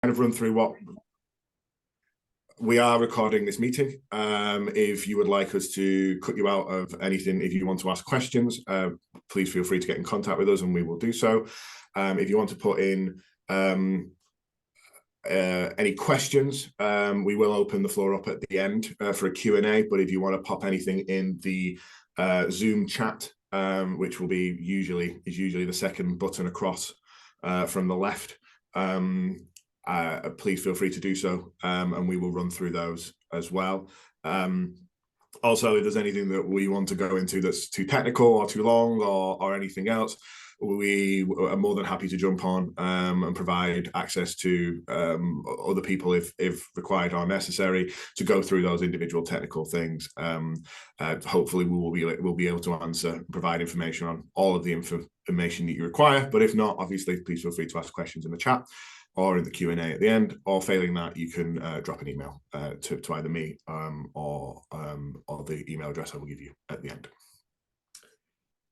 kind of run through what we are recording this meeting. If you would like us to cut you out of anything, if you want to ask questions, please feel free to get in contact with us and we will do so. If you want to put in any questions, we will open the floor up at the end for a Q&A, but if you want to pop anything in the Zoom chat, which will be usually the second button across from the left, please feel free to do so, and we will run through those as well. Also, if there's anything that we want to go into that's too technical or too long or anything else, we are more than happy to jump on and provide access to other people if required or necessary to go through those individual technical things. Hopefully we'll be able to answer, provide information on all of the information that you require, but if not, obviously please feel free to ask questions in the chat or in the Q&A at the end, or failing that, you can drop an email to either me or the email address I will give you at the end.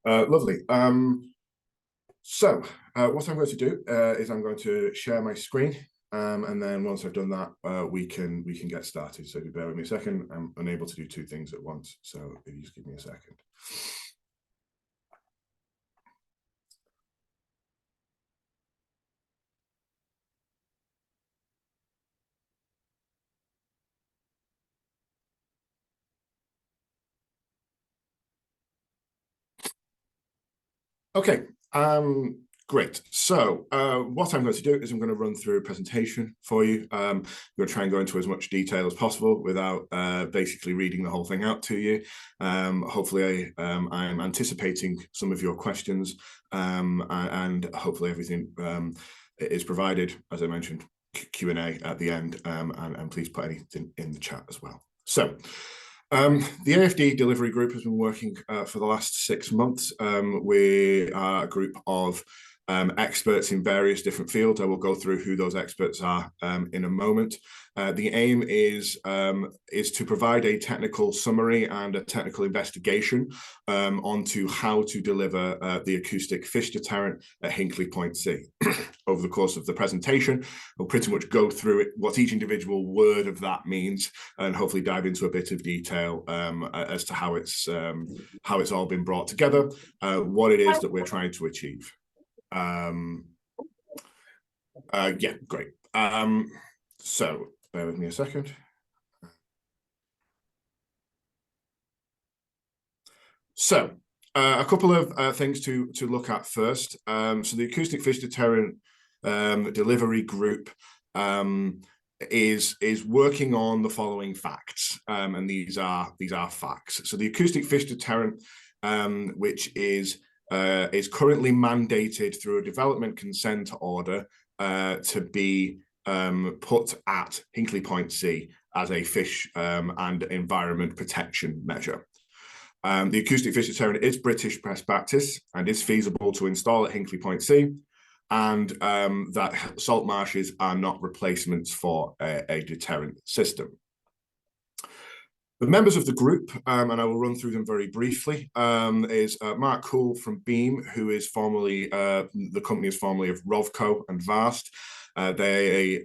Lovely. So what I'm going to do is I'm going to share my screen, and then once I've done that, we can get started. So if you bear with me a second, I'm unable to do two things at once. So if you just give me a second. Okay, great. So what I'm going to do is I'm going to run through a presentation for you. I'm going to try and go into as much detail as possible without basically reading the whole thing out to you. Hopefully I'm anticipating some of your questions, and hopefully everything is provided, as I mentioned, Q&A at the end, and please put anything in the chat as well. So the AFD delivery group has been working for the last 6 months. We are a group of experts in various different fields. I will go through who those experts are in a moment. The aim is to provide a technical summary and a technical investigation onto how to deliver the acoustic fish deterrent at Hinkley Point C. Over the course of the presentation, we'll pretty much go through it, what each individual word of that means, and hopefully dive into a bit of detail as to how it's all been brought together, what it is that we're trying to achieve. Yeah, great. So bear with me a second. So a couple of things to look at first. So the acoustic fish deterrent delivery group is working on the following facts, and these are facts. So the acoustic fish deterrent, which is currently mandated through a development consent order to be put at Hinkley Point C as a fish and environment protection measure. The acoustic fish deterrent is British best practice and is feasible to install at Hinkley Point C, and that salt marshes are not replacements for a deterrent system. The members of the group, and I will run through them very briefly, is Mark Cool from Beam, who is formerly, the company is formerly of Rovco and Vast. They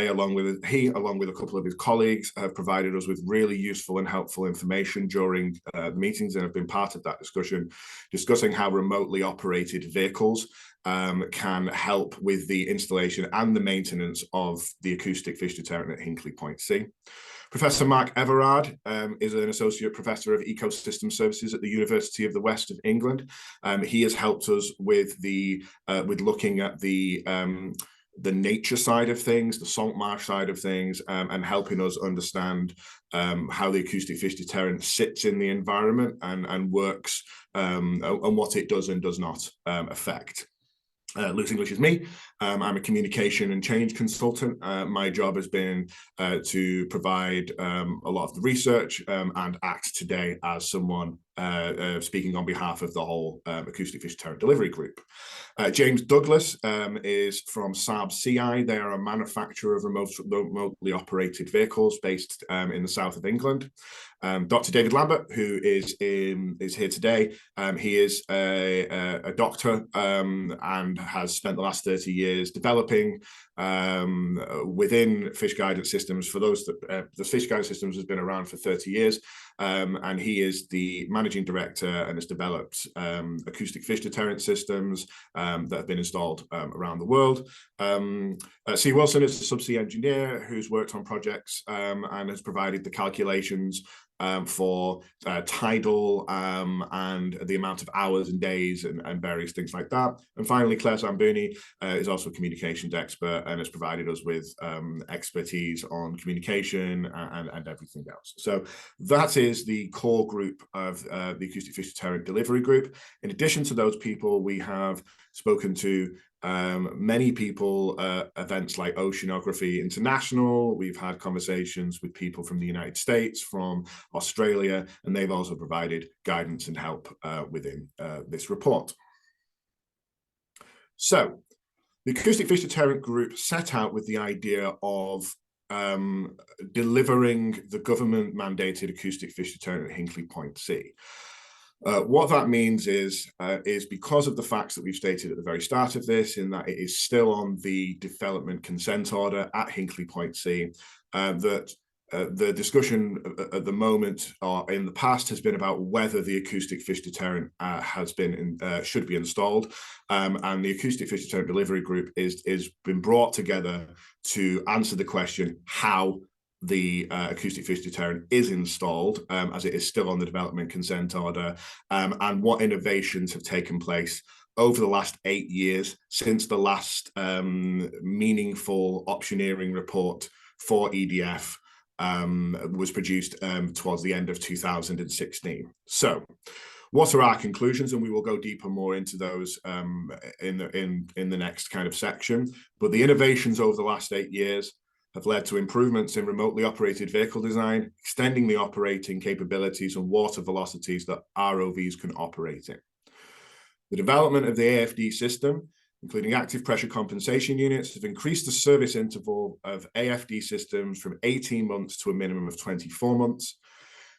along with a couple of his colleagues, have provided us with really useful and helpful information during the meetings, and have been part of that discussion, discussing how remotely operated vehicles can help with the installation and the maintenance of the acoustic fish deterrent at Hinkley Point C. Professor Mark Everard is an Associate Professor of Ecosystem Services at the University of the West of England. He has helped us with looking at the nature side of things, the salt marsh side of things, and helping us understand how the acoustic fish deterrent sits in the environment and works, and what it does and does not affect. Luke English is me. I'm a communication and change consultant. My job has been to provide a lot of the research and act today as someone speaking on behalf of the whole acoustic fish deterrent delivery group. James Douglas is from Saab CI. They are a manufacturer of remotely operated vehicles based in the south of England. Dr. David Lambert, who is here today, he is a doctor and has spent the last 30 years developing within fish guidance systems. For those that the fish guidance systems has been around for 30 years, and he is the managing director and has developed acoustic fish deterrent systems that have been installed around the world. C. Wilson is a subsea engineer who's worked on projects and has provided the calculations for tidal and the amount of hours and days and various things like that. And finally, Claire Zamboni is also a communications expert and has provided us with expertise on communication and everything else. So that is the core group of the Acoustic Fish Deterrent Delivery Group. In addition to those people, we have spoken to many people, events like Oceanography International. We've had conversations with people from the United States, from Australia, and they've also provided guidance and help within this report. So the Acoustic Fish Deterrent Group set out with the idea of delivering the government-mandated acoustic fish deterrent at Hinkley Point C. What that means is because of the facts that we've stated at the very start of this, in that it is still on the development consent order at Hinkley Point C, that the discussion at the moment or in the past has been about whether the acoustic fish deterrent should be installed, and the Acoustic Fish Deterrent Delivery Group is been brought together to answer the question how the acoustic fish deterrent is installed, as it is still on the development consent order, and what innovations have taken place over the last 8 years since the last meaningful optioneering report for EDF was produced towards the end of 2016. So what are our conclusions? And we will go deeper more into those in the next kind of section. But the innovations over the last 8 years have led to improvements in remotely operated vehicle design, extending the operating capabilities and water velocities that ROVs can operate in. The development of the AFD system, including active pressure compensation units, have increased the service interval of AFD systems from 18 months to a minimum of 24 months.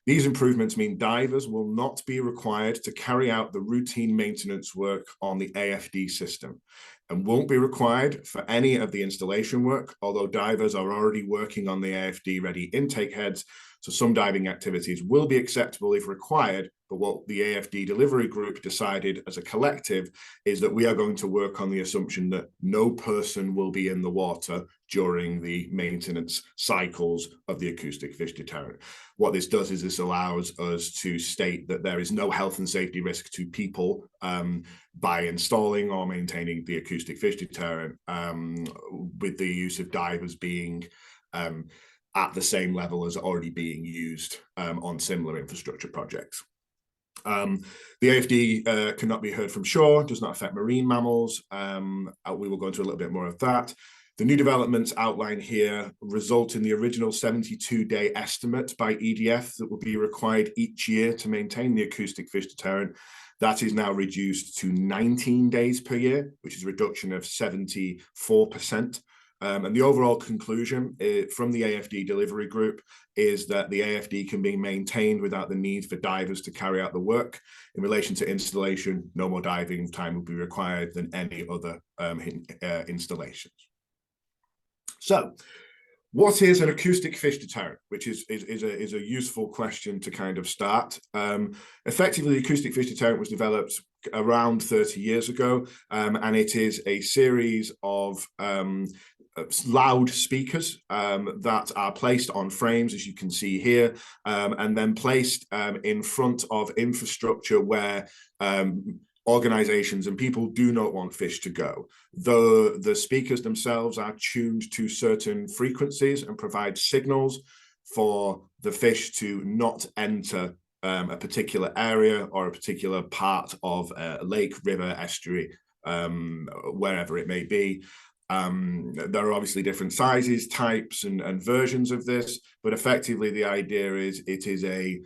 These improvements mean divers will not be required to carry out the routine maintenance work on the AFD system and won't be required for any of the installation work, although divers are already working on the AFD-ready intake heads, so some diving activities will be acceptable if required. But what the AFD delivery group decided as a collective is that we are going to work on the assumption that no person will be in the water during the maintenance cycles of the acoustic fish deterrent. What this does is this allows us to state that there is no health and safety risk to people by installing or maintaining the acoustic fish deterrent, with the use of divers being at the same level as already being used on similar infrastructure projects. The AFD cannot be heard from shore, does not affect marine mammals. We will go into a little bit more of that. The new developments outlined here result in the original 72-day estimate by EDF that will be required each year to maintain the acoustic fish deterrent. That is now reduced to 19 days per year, which is a reduction of 74%. And the overall conclusion from the AFD delivery group is that the AFD can be maintained without the need for divers to carry out the work. In relation to installation, no more diving time will be required than any other installations. So, what is an acoustic fish deterrent? Which is a useful question to kind of start. Effectively, the acoustic fish deterrent was developed around 30 years ago, and it is a series of loudspeakers that are placed on frames, as you can see here, and then placed in front of infrastructure where organizations and people do not want fish to go. The speakers themselves are tuned to certain frequencies and provide signals for the fish to not enter a particular area or a particular part of a lake, river, estuary, wherever it may be. There are obviously different sizes, types, and versions of this, but effectively the idea is it is a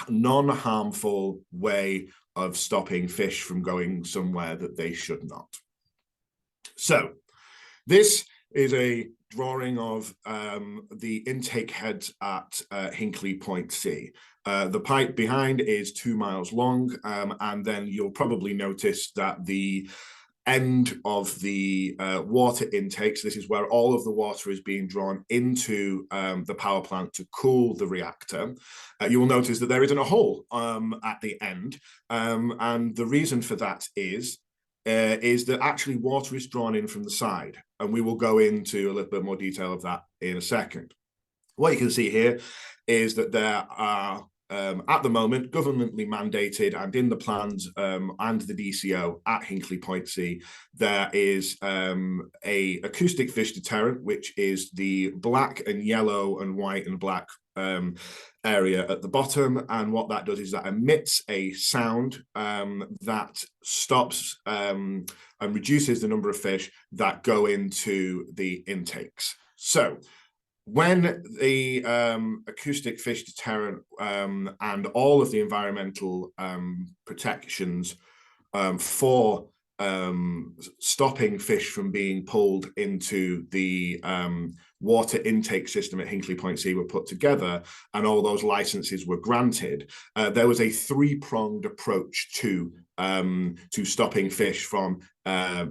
non-harmful way of stopping fish from going somewhere that they should not. So this is a drawing of the intake heads at Hinkley Point C. The pipe behind is 2 miles long, and then you'll probably notice that the end of the water intakes. This is where all of the water is being drawn into the power plant to cool the reactor. You will notice that there isn't a hole at the end, and the reason for that is that actually water is drawn in from the side, and we will go into a little bit more detail of that in a second. What you can see here is that there are at the moment, governmentally mandated and in the plans and the DCO at Hinkley Point C, there is a acoustic fish deterrent, which is the black and yellow and white and black area at the bottom. And what that does is that emits a sound that stops and reduces the number of fish that go into the intakes. So when the acoustic fish deterrent and all of the environmental protections for stopping fish from being pulled into the water intake system at Hinkley Point C were put together and all those licenses were granted, there was a three-pronged approach to stopping fish from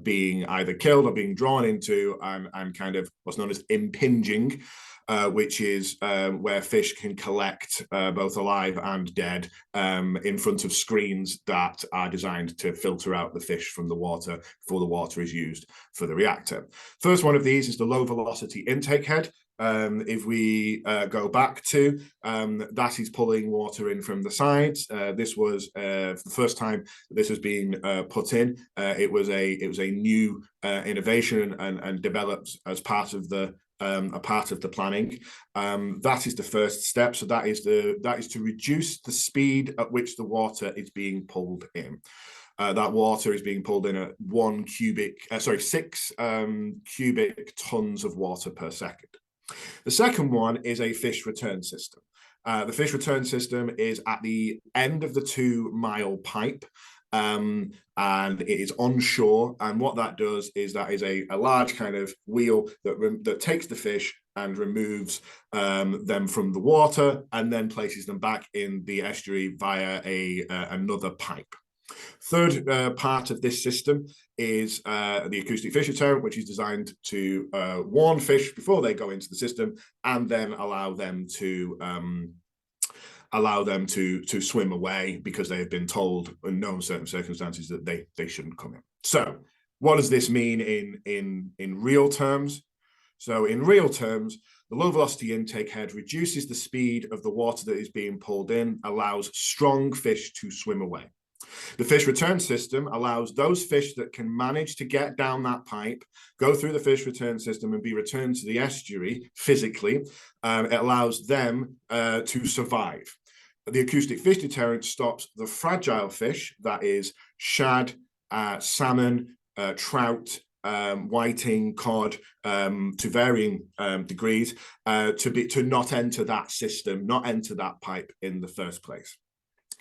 being either killed or being drawn into and kind of what's known as impinging, which is where fish can collect both alive and dead in front of screens that are designed to filter out the fish from the water before the water is used for the reactor. First one of these is the low velocity intake head. If we go back to that is pulling water in from the sides. This was the first time this has been put in. It was a new innovation and developed as part of the planning. That is the first step. So that is to reduce the speed at which the water is being pulled in. That water is being pulled in at 6 cubic tons of water per second. The second one is a fish return system. The fish return system is at the end of the 2-mile pipe, and it is onshore. And what that does is that is a large kind of wheel that takes the fish and removes them from the water and then places them back in the estuary via another pipe. Third part of this system is the acoustic fish deterrent, which is designed to warn fish before they go into the system and then allow them to swim away because they have been told in known certain circumstances that they shouldn't come in. So what does this mean in real terms? So in real terms, the low velocity intake head reduces the speed of the water that is being pulled in, allows strong fish to swim away. The fish return system allows those fish that can manage to get down that pipe, go through the fish return system and be returned to the estuary physically. It allows them to survive. The acoustic fish deterrent stops the fragile fish, that is shad, salmon, trout, whiting, cod, to varying degrees, to not enter that system, not enter that pipe in the first place.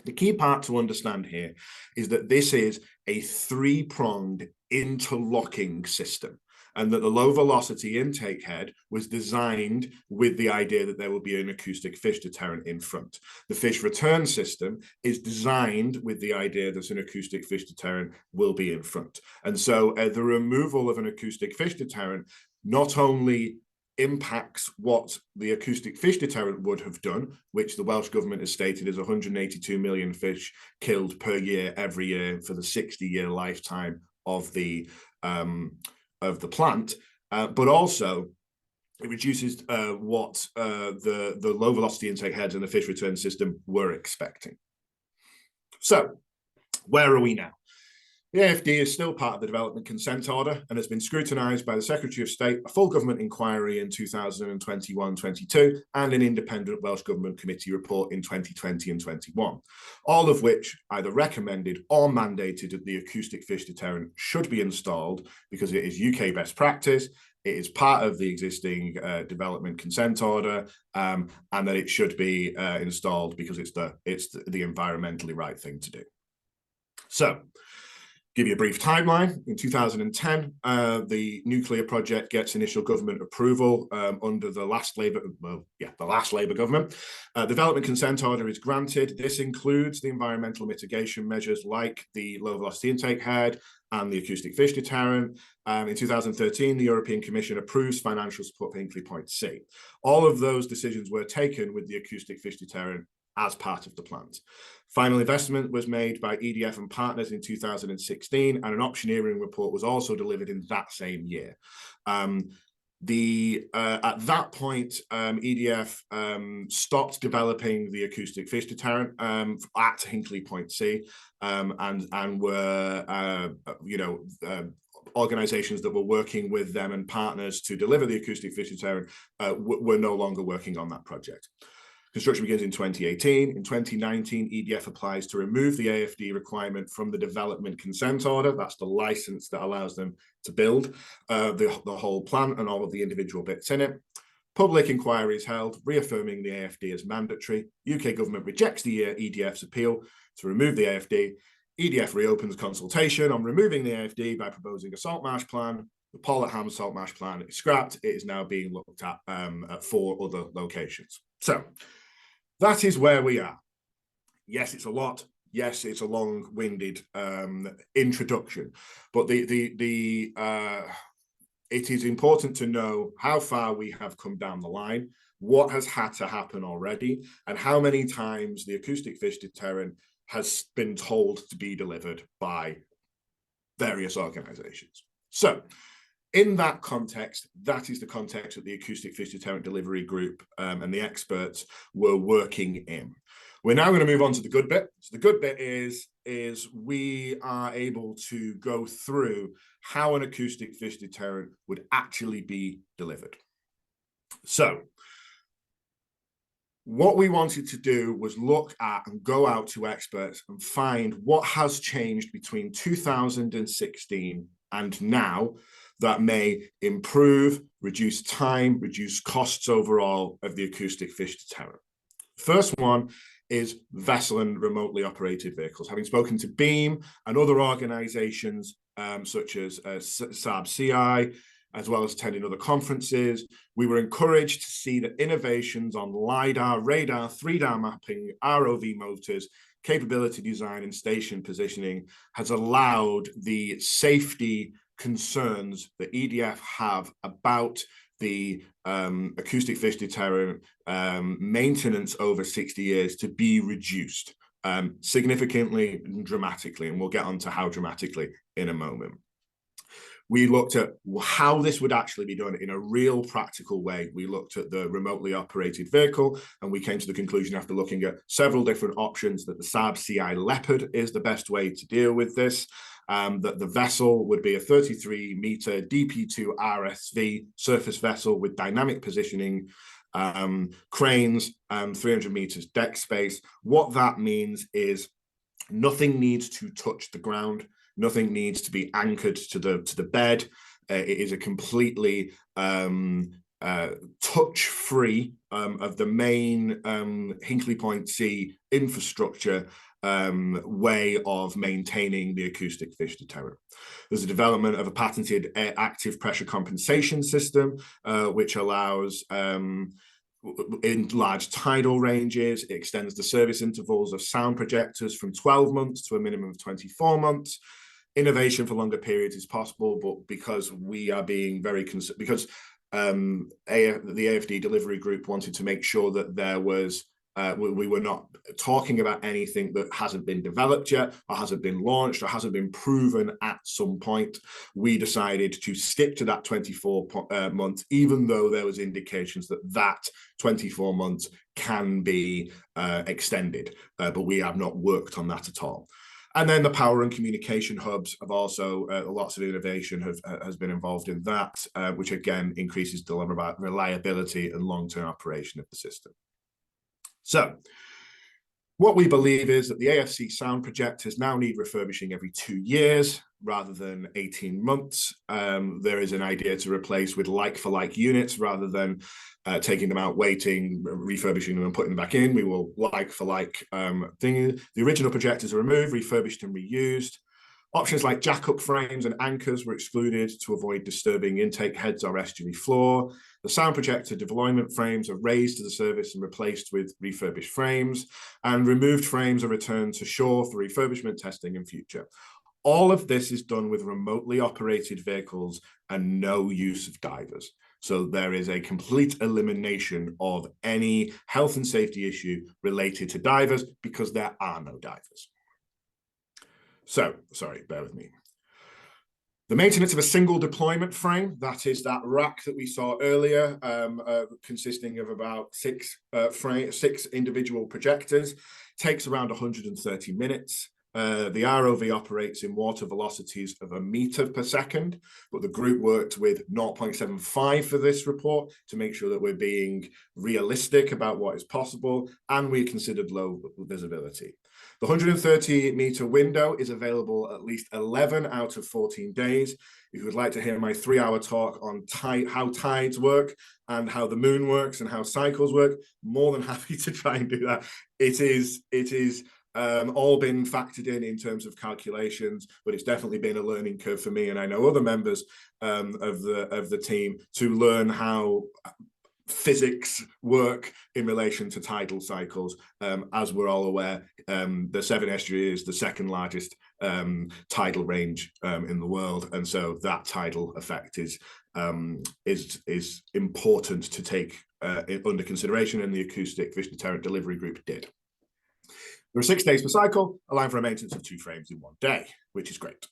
The key part to understand here is that this is a three-pronged interlocking system, and that the low velocity intake head was designed with the idea that there will be an acoustic fish deterrent in front. The fish return system is designed with the idea that an acoustic fish deterrent will be in front. And so the removal of an acoustic fish deterrent not only impacts what the acoustic fish deterrent would have done, which the Welsh government has stated is 182 million fish killed per year every year for the 60-year lifetime of the plant, but also it reduces what the low velocity intake heads and the fish return system were expecting. So where are we now? The AFD is still part of the development consent order and has been scrutinised by the Secretary of State, a full government inquiry in 2021-22, and an independent Welsh Government Committee report in 2020 and 21, all of which either recommended or mandated that the acoustic fish deterrent should be installed because it is UK best practice, it is part of the existing development consent order, and that it should be installed because it's the environmentally right thing to do. So, Give you a brief timeline. In 2010, the nuclear project gets initial government approval under the last Labour government. Development consent order is granted. This includes the environmental mitigation measures like the low velocity intake head and the acoustic fish deterrent. In 2013, the European Commission approves financial support for Hinkley Point C. All of those decisions were taken with the acoustic fish deterrent as part of the plant. Final investment was made by EDF and partners in 2016, and an optioneering report was also delivered in that same year. At that point, EDF stopped developing the acoustic fish deterrent at Hinkley Point C, and were, organizations that were working with them and partners to deliver the acoustic fish deterrent were no longer working on that project. Construction begins in 2018. In 2019, EDF applies to remove the AFD requirement from the development consent order. That's the license that allows them to build the whole plant and all of the individual bits in it. Public inquiry is held, reaffirming the AFD as mandatory. UK government rejects the EDF's appeal to remove the AFD. EDF reopens consultation on removing the AFD by proposing a salt marsh plan. The Pollartham salt marsh plan is scrapped. It is now being looked at 4 other locations. So that is where we are. Yes, it's a lot. Yes, it's a long-winded introduction, but it is important to know how far we have come down the line, what has had to happen already, and how many times the acoustic fish deterrent has been told to be delivered by various organizations. So in that context, that is the context that the Acoustic Fish Deterrent Delivery Group and the experts were working in. We're now going to move on to the good bit. So the good bit is we are able to go through how an acoustic fish deterrent would actually be delivered. So what we wanted to do was look at and go out to experts and find what has changed between 2016 and now that may improve, reduce time, reduce costs overall of the acoustic fish deterrent. First one is vessel and remotely operated vehicles. Having spoken to Beam and other organizations such as SAB-CI, as well as attending other conferences, we were encouraged to see that innovations on LiDAR, radar, 3D mapping, ROV motors, capability design and station positioning has allowed the safety concerns that EDF have about the acoustic fish deterrent maintenance over 60 years to be reduced significantly and dramatically, and we'll get on to how dramatically in a moment. We looked at how this would actually be done in a real practical way. We looked at the remotely operated vehicle, and we came to the conclusion after looking at several different options that the SAB-CI Leopard is the best way to deal with this. That the vessel would be a 33-meter DP2 RSV surface vessel with dynamic positioning, cranes, 300 meters deck space. What that means is nothing needs to touch the ground. Nothing needs to be anchored to the bed. It is a completely touch-free of the main Hinkley Point C infrastructure way of maintaining the acoustic fish deterrent. There's a development of a patented active pressure compensation system, which allows in large tidal ranges, it extends the service intervals of sound projectors from 12 months to a minimum of 24 months. Innovation for longer periods is possible, but because we are being very concerned, because the AFD delivery group wanted to make sure that there was, we were not talking about anything that hasn't been developed yet, or hasn't been launched, or hasn't been proven at some point, we decided to stick to that 24 months, even though there was indications that that 24 months can be extended, but we have not worked on that at all. And then the power and communication hubs have also, lots of innovation has been involved in that, which again increases the reliability and long-term operation of the system. So what we believe is that the AFC sound projectors now need refurbishing every 2 years rather than 18 months. There is an idea to replace with like-for-like units rather than taking them out, waiting, refurbishing them and putting them back in. We will like-for-like thing. The original projectors are removed, refurbished and reused. Options like jack-up frames and anchors were excluded to avoid disturbing intake heads or estuary floor. The sound projector deployment frames are raised to the surface and replaced with refurbished frames, and removed frames are returned to shore for refurbishment testing in future. All of this is done with remotely operated vehicles and no use of divers. So there is a complete elimination of any health and safety issue related to divers because there are no divers. So, sorry, bear with me. The maintenance of a single deployment frame, that is that rack that we saw earlier, consisting of about six individual projectors, takes around 130 minutes. The ROV operates in water velocities of 1 meter per second, but the group worked with 0.75 for this report to make sure that we're being realistic about what is possible, and we considered low visibility. The 130-meter window is available at least 11 out of 14 days. If you would like to hear my 3-hour talk on how tides work and how the moon works and how cycles work, more than happy to try and do that. It is all been factored in terms of calculations, but it's definitely been a learning curve for me, and I know other members of the team, to learn how physics work in relation to tidal cycles. As we're all aware, the Severn Estuary is the second largest tidal range in the world, and so that tidal effect is important to take under consideration, and the Acoustic Fish Deterrent Delivery Group did. There are 6 days per cycle, allowing for a maintenance of 2 frames in 1 day, which is great.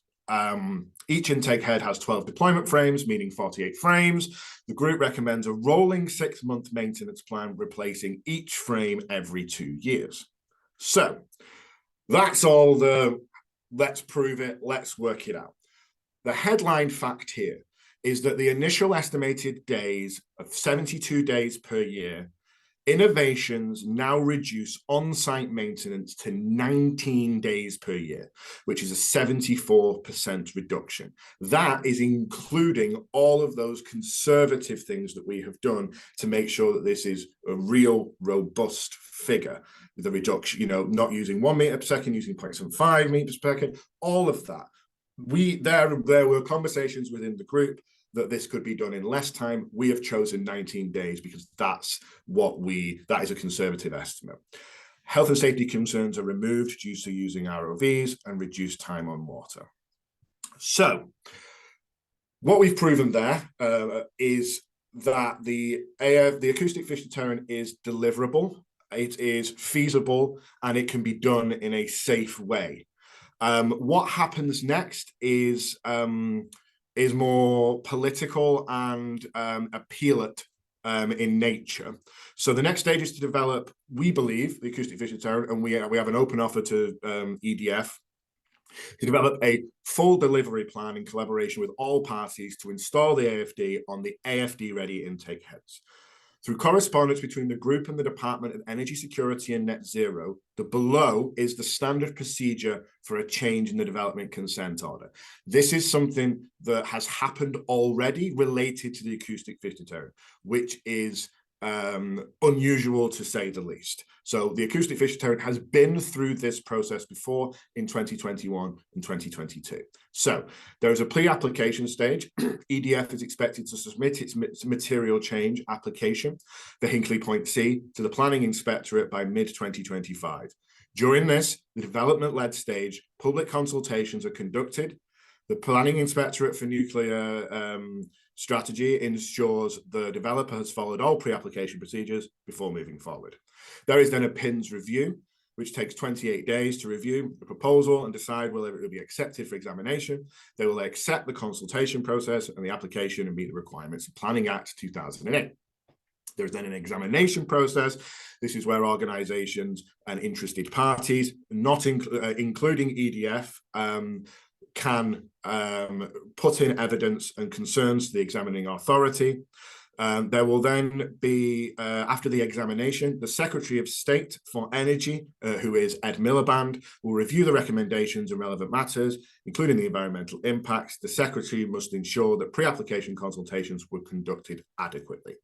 Each intake head has 12 deployment frames, meaning 48 frames. The group recommends a rolling 6-month maintenance plan, replacing each frame every 2 years. So that's all the let's prove it, let's work it out. The headline fact here is that the initial estimated days of 72 days per year, innovations now reduce on-site maintenance to 19 days per year, which is a 74% reduction. That is including all of those conservative things that we have done to make sure that this is a real robust figure. The reduction, not using 1 meter per second, using 0.75 meters per second, all of that. There were conversations within the group that this could be done in less time. We have chosen 19 days because that is a conservative estimate. Health and safety concerns are removed due to using ROVs and reduced time on water. So what we've proven there is that the Acoustic Fish Deterrent is deliverable, it is feasible, and it can be done in a safe way. What happens next is more political and appealate in nature. So the next stage is to develop, we believe, the Acoustic Fish Deterrent, and we have an open offer to EDF to develop a full delivery plan in collaboration with all parties to install the AFD on the AFD-ready intake heads. Through correspondence between the group and the Department of Energy Security and Net Zero, the below is the standard procedure for a change in the development consent order. This is something that has happened already related to the Acoustic Fish Deterrent, which is unusual to say the least. So the Acoustic Fish Deterrent has been through this process before in 2021 and 2022. So there is a pre-application stage. EDF is expected to submit its material change application, the Hinkley Point C, to the Planning Inspectorate by mid-2025. During this, the development-led stage, public consultations are conducted. The Planning Inspectorate for Nuclear Strategy ensures the developer has followed all pre-application procedures before moving forward. There is then a PINS review, which takes 28 days to review the proposal and decide whether it will be accepted for examination. They will accept the consultation process and the application and meet the requirements of Planning Act 2008. There's then an examination process. This is where organizations and interested parties, not including EDF, can put in evidence and concerns to the examining authority. There will then be, after the examination, the Secretary of State for Energy, who is Ed Miliband, will review the recommendations and relevant matters, including the environmental impacts. The Secretary must ensure that pre-application consultations were conducted adequately.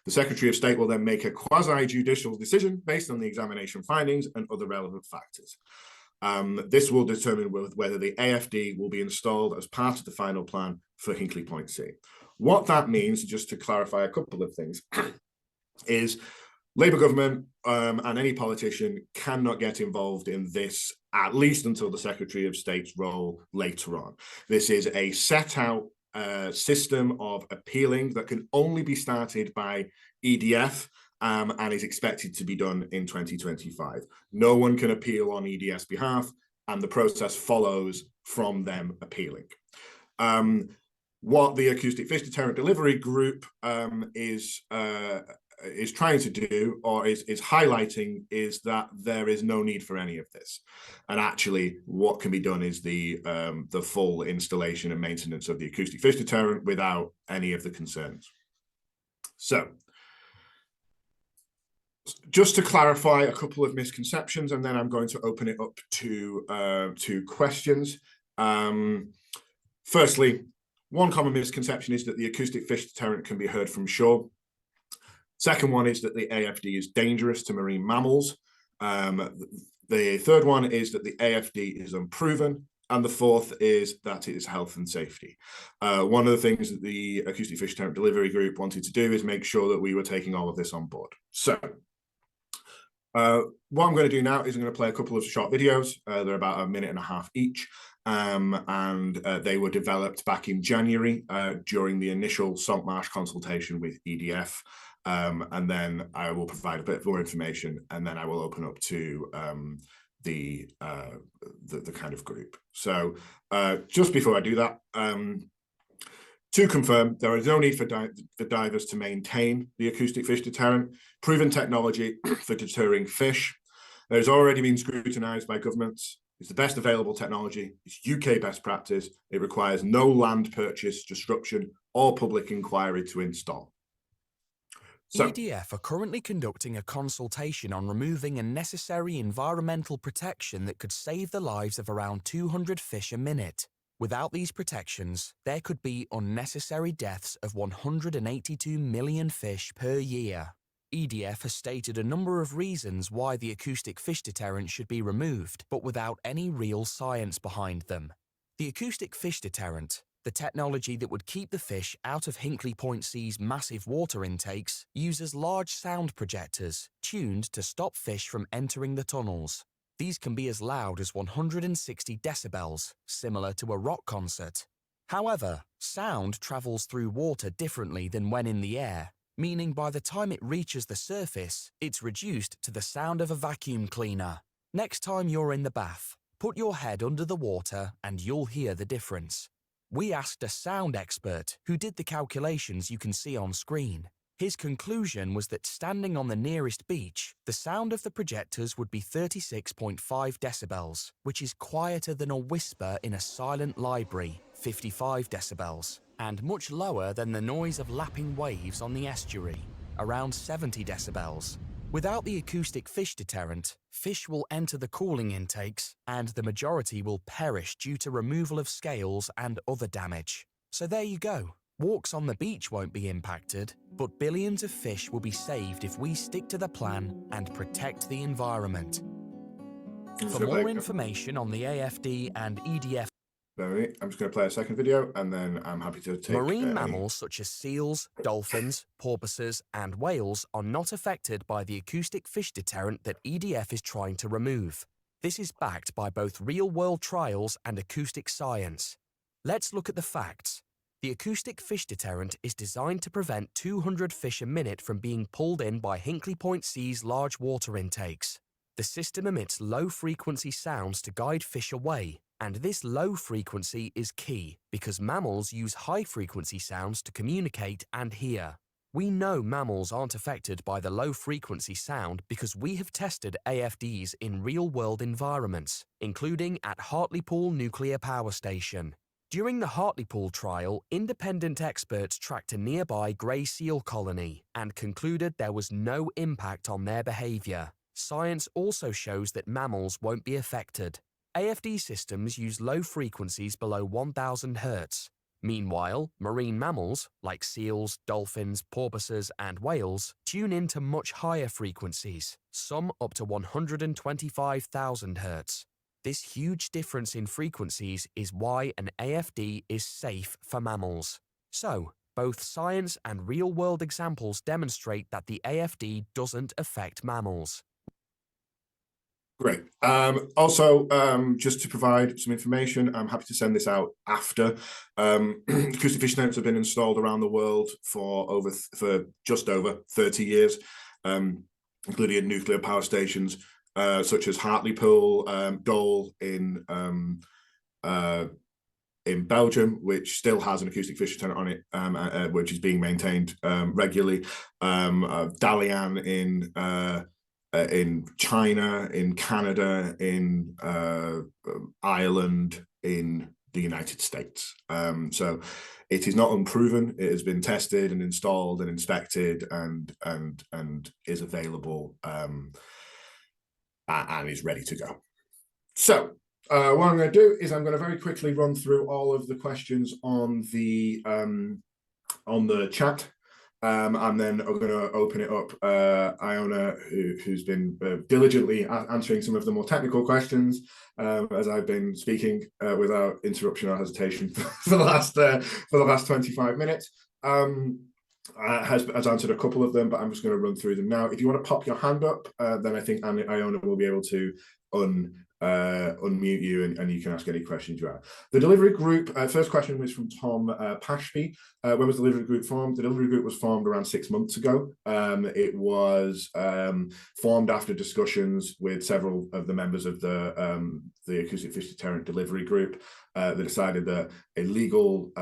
The Secretary of State will then make a quasi-judicial decision based on the examination findings and other relevant factors. This will determine whether the AFD will be installed as part of the final plan for Hinkley Point C. What that means, just to clarify a couple of things, is Labour government and any politician cannot get involved in this, at least until the Secretary of State's role later on. This is a set out system of appealing that can only be started by EDF and is expected to be done in 2025. No one can appeal on EDF's behalf, and the process follows from them appealing. What the Acoustic Fish Deterrent Delivery Group is trying to do, or is highlighting, is that there is no need for any of this, and actually what can be done is the full installation and maintenance of the acoustic fish deterrent without any of the concerns. So, just to clarify a couple of misconceptions, and then I'm going to open it up to questions. Firstly, one common misconception is that the acoustic fish deterrent can be heard from shore. Second one is that the AFD is dangerous to marine mammals. The third one is that the AFD is unproven. And the fourth is that it is health and safety. One of the things that the Acoustic Fish Deterrent Delivery Group wanted to do is make sure that we were taking all of this on board. So, what I'm going to do now is I'm going to play a couple of short videos. They're about 1.5 minutes each. And they were developed back in January during the initial Saltmarsh consultation with EDF. And then I will provide a bit more information, and then I will open up to the kind of group. So just before I do that, to confirm, there is no need for divers to maintain the acoustic fish deterrent. Proven technology for deterring fish. There's already been scrutinised by governments. It's the best available technology. It's UK best practice. It requires no land purchase, disruption, or public inquiry to install. So, EDF are currently conducting a consultation on removing a necessary environmental protection that could save the lives of around 200 fish a minute. Without these protections, there could be unnecessary deaths of 182 million fish per year. EDF has stated a number of reasons why the acoustic fish deterrent should be removed, but without any real science behind them. The acoustic fish deterrent, the technology that would keep the fish out of Hinkley Point C's massive water intakes, uses large sound projectors tuned to stop fish from entering the tunnels. These can be as loud as 160 decibels, similar to a rock concert. However, sound travels through water differently than when in the air, meaning by the time it reaches the surface, it's reduced to the sound of a vacuum cleaner. Next time you're in the bath, put your head under the water and you'll hear the difference. We asked a sound expert who did the calculations you can see on screen. His conclusion was that standing on the nearest beach, the sound of the projectors would be 36.5 decibels, which is quieter than a whisper in a silent library, 55 decibels, and much lower than the noise of lapping waves on the estuary, around 70 decibels. Without the acoustic fish deterrent, fish will enter the cooling intakes, and the majority will perish due to removal of scales and other damage. So there you go. Walks on the beach won't be impacted, but billions of fish will be saved if we stick to the plan and protect the environment. For more information on the AFD and EDF, I'm just going to play a second video, and then I'm happy to take marine mammals such as seals, dolphins, porpoises, and whales are not affected by the acoustic fish deterrent that EDF is trying to remove. This is backed by both real-world trials and acoustic science. Let's look at the facts. The acoustic fish deterrent is designed to prevent 200 fish a minute from being pulled in by Hinkley Point C's large water intakes. The system emits low-frequency sounds to guide fish away, and this low frequency is key because mammals use high-frequency sounds to communicate and hear. We know mammals aren't affected by the low-frequency sound because we have tested AFDs in real-world environments, including at Hartlepool Nuclear Power Station. During the Hartlepool trial, independent experts tracked a nearby grey seal colony and concluded there was no impact on their behaviour. Science also shows that mammals won't be affected. AFD systems use low frequencies below 1000 Hz. Meanwhile, marine mammals, like seals, dolphins, porpoises, and whales, tune into much higher frequencies, some up to 125,000 Hz. This huge difference in frequencies is why an AFD is safe for mammals. So, both science and real-world examples demonstrate that the AFD doesn't affect mammals. Great. Also, just to provide some information, I'm happy to send this out after. Acoustic fish deterrents have been installed around the world for just over 30 years, including in nuclear power stations such as Hartlepool, Dole in Belgium, which still has an acoustic fish deterrent on it, which is being maintained regularly. Dalian in China, in Canada, in Ireland, in the United States. So it is not unproven. It has been tested and installed and inspected and is available and is ready to go. So what I'm going to do is I'm going to very quickly run through all of the questions on the chat. And then I'm going to open it up. Iona, who's been diligently answering some of the more technical questions as I've been speaking without interruption or hesitation for the last 25 minutes, has answered a couple of them, but I'm just going to run through them now. If you want to pop your hand up, then I think Iona will be able to unmute you and you can ask any questions you have. The delivery group, first question was from Tom Pashby. When was the delivery group formed? The delivery group was formed around 6 months ago. It was formed after discussions with several of the members of the Acoustic Fish Deterrent delivery group. They decided that a legal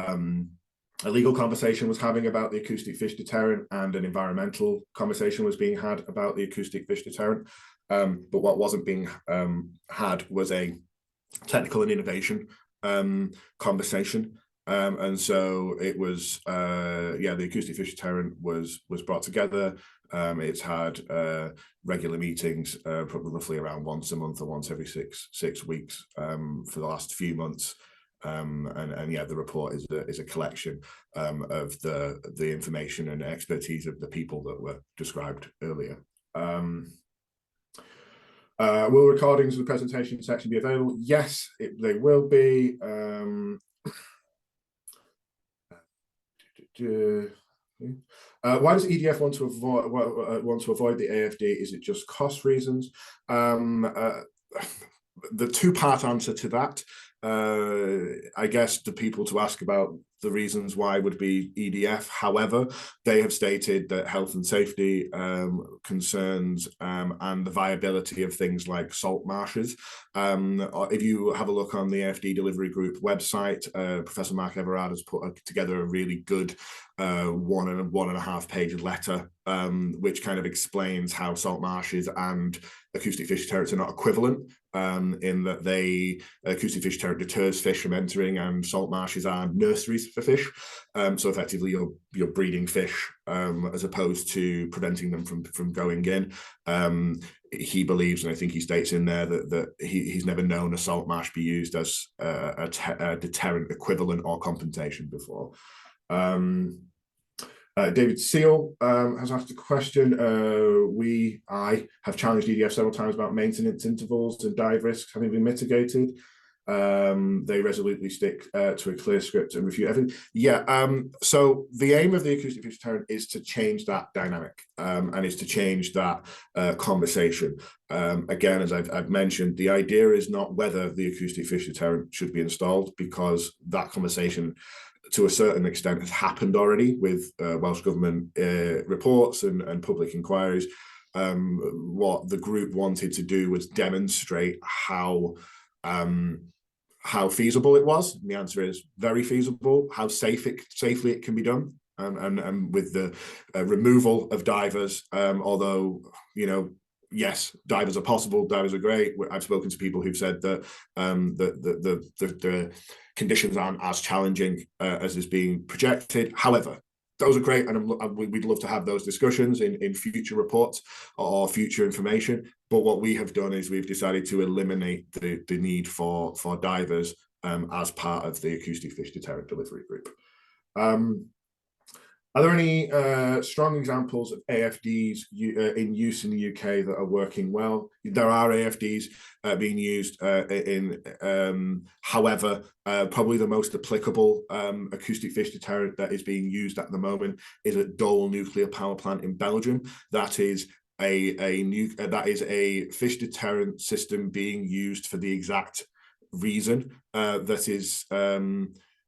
conversation was having about the acoustic fish deterrent and an environmental conversation was being had about the acoustic fish deterrent. But what wasn't being had was a technical and innovation conversation. And so it was, the acoustic fish deterrent was brought together. It's had regular meetings, probably roughly around once a month or once every six weeks for the last few months. The report is a collection of the information and expertise of the people that were described earlier. Will recordings of the presentation section be available? Yes, they will be. Why does EDF want to avoid the AFD? Is it just cost reasons? The two-part answer to that. I guess the people to ask about the reasons why would be EDF. However, they have stated that health and safety concerns and the viability of things like salt marshes. If you have a look on the AFD delivery group website, Professor Mark Everard has put together a really good 1.5 page letter which kind of explains how salt marshes and acoustic fish deterrents are not equivalent, in that acoustic fish deterrent deters fish from entering and salt marshes are nurseries for fish. So effectively you're breeding fish as opposed to preventing them from going in. He believes, and I think he states in there that he's never known a salt marsh be used as a deterrent equivalent or compensation before. David Seal has asked a question. I have challenged EDF several times about maintenance intervals and dive risks having been mitigated. They resolutely stick to a clear script and refute everything. So the aim of the acoustic fish deterrent is to change that dynamic and is to change that conversation. Again, as I've mentioned, the idea is not whether the acoustic fish deterrent should be installed, because that conversation to a certain extent has happened already with Welsh Government reports and public inquiries. What the group wanted to do was demonstrate how feasible it was. And the answer is very feasible. How safely it can be done, and with the removal of divers, although, you know, yes, divers are possible, divers are great. I've spoken to people who've said that the conditions aren't as challenging as is being projected. However, those are great, and we'd love to have those discussions in future reports or future information. But what we have done is we've decided to eliminate the need for divers as part of the acoustic fish deterrent delivery group. Are there any strong examples of AFDs in use in the UK that are working well? There are AFDs being used however, probably the most applicable acoustic fish deterrent that is being used at the moment is at Dole nuclear power plant in Belgium. That is a fish deterrent system being used for the exact reason that is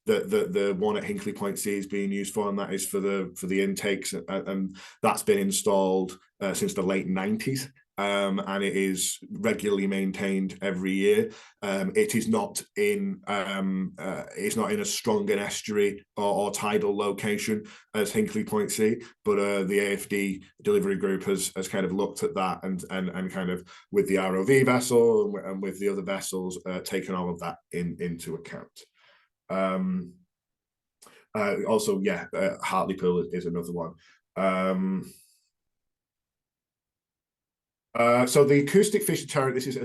the one at Hinkley Point C is being used for, and that is for the intakes, and that's been installed since the late 90s. And it is regularly maintained every year. It is not in it's not in as strong an estuary or tidal location as Hinkley Point C, but the AFD delivery group has kind of looked at that and kind of with the ROV vessel and with the other vessels taken all of that into account. Also, yeah, Hartlepool is another one. So the acoustic fish deterrent, this is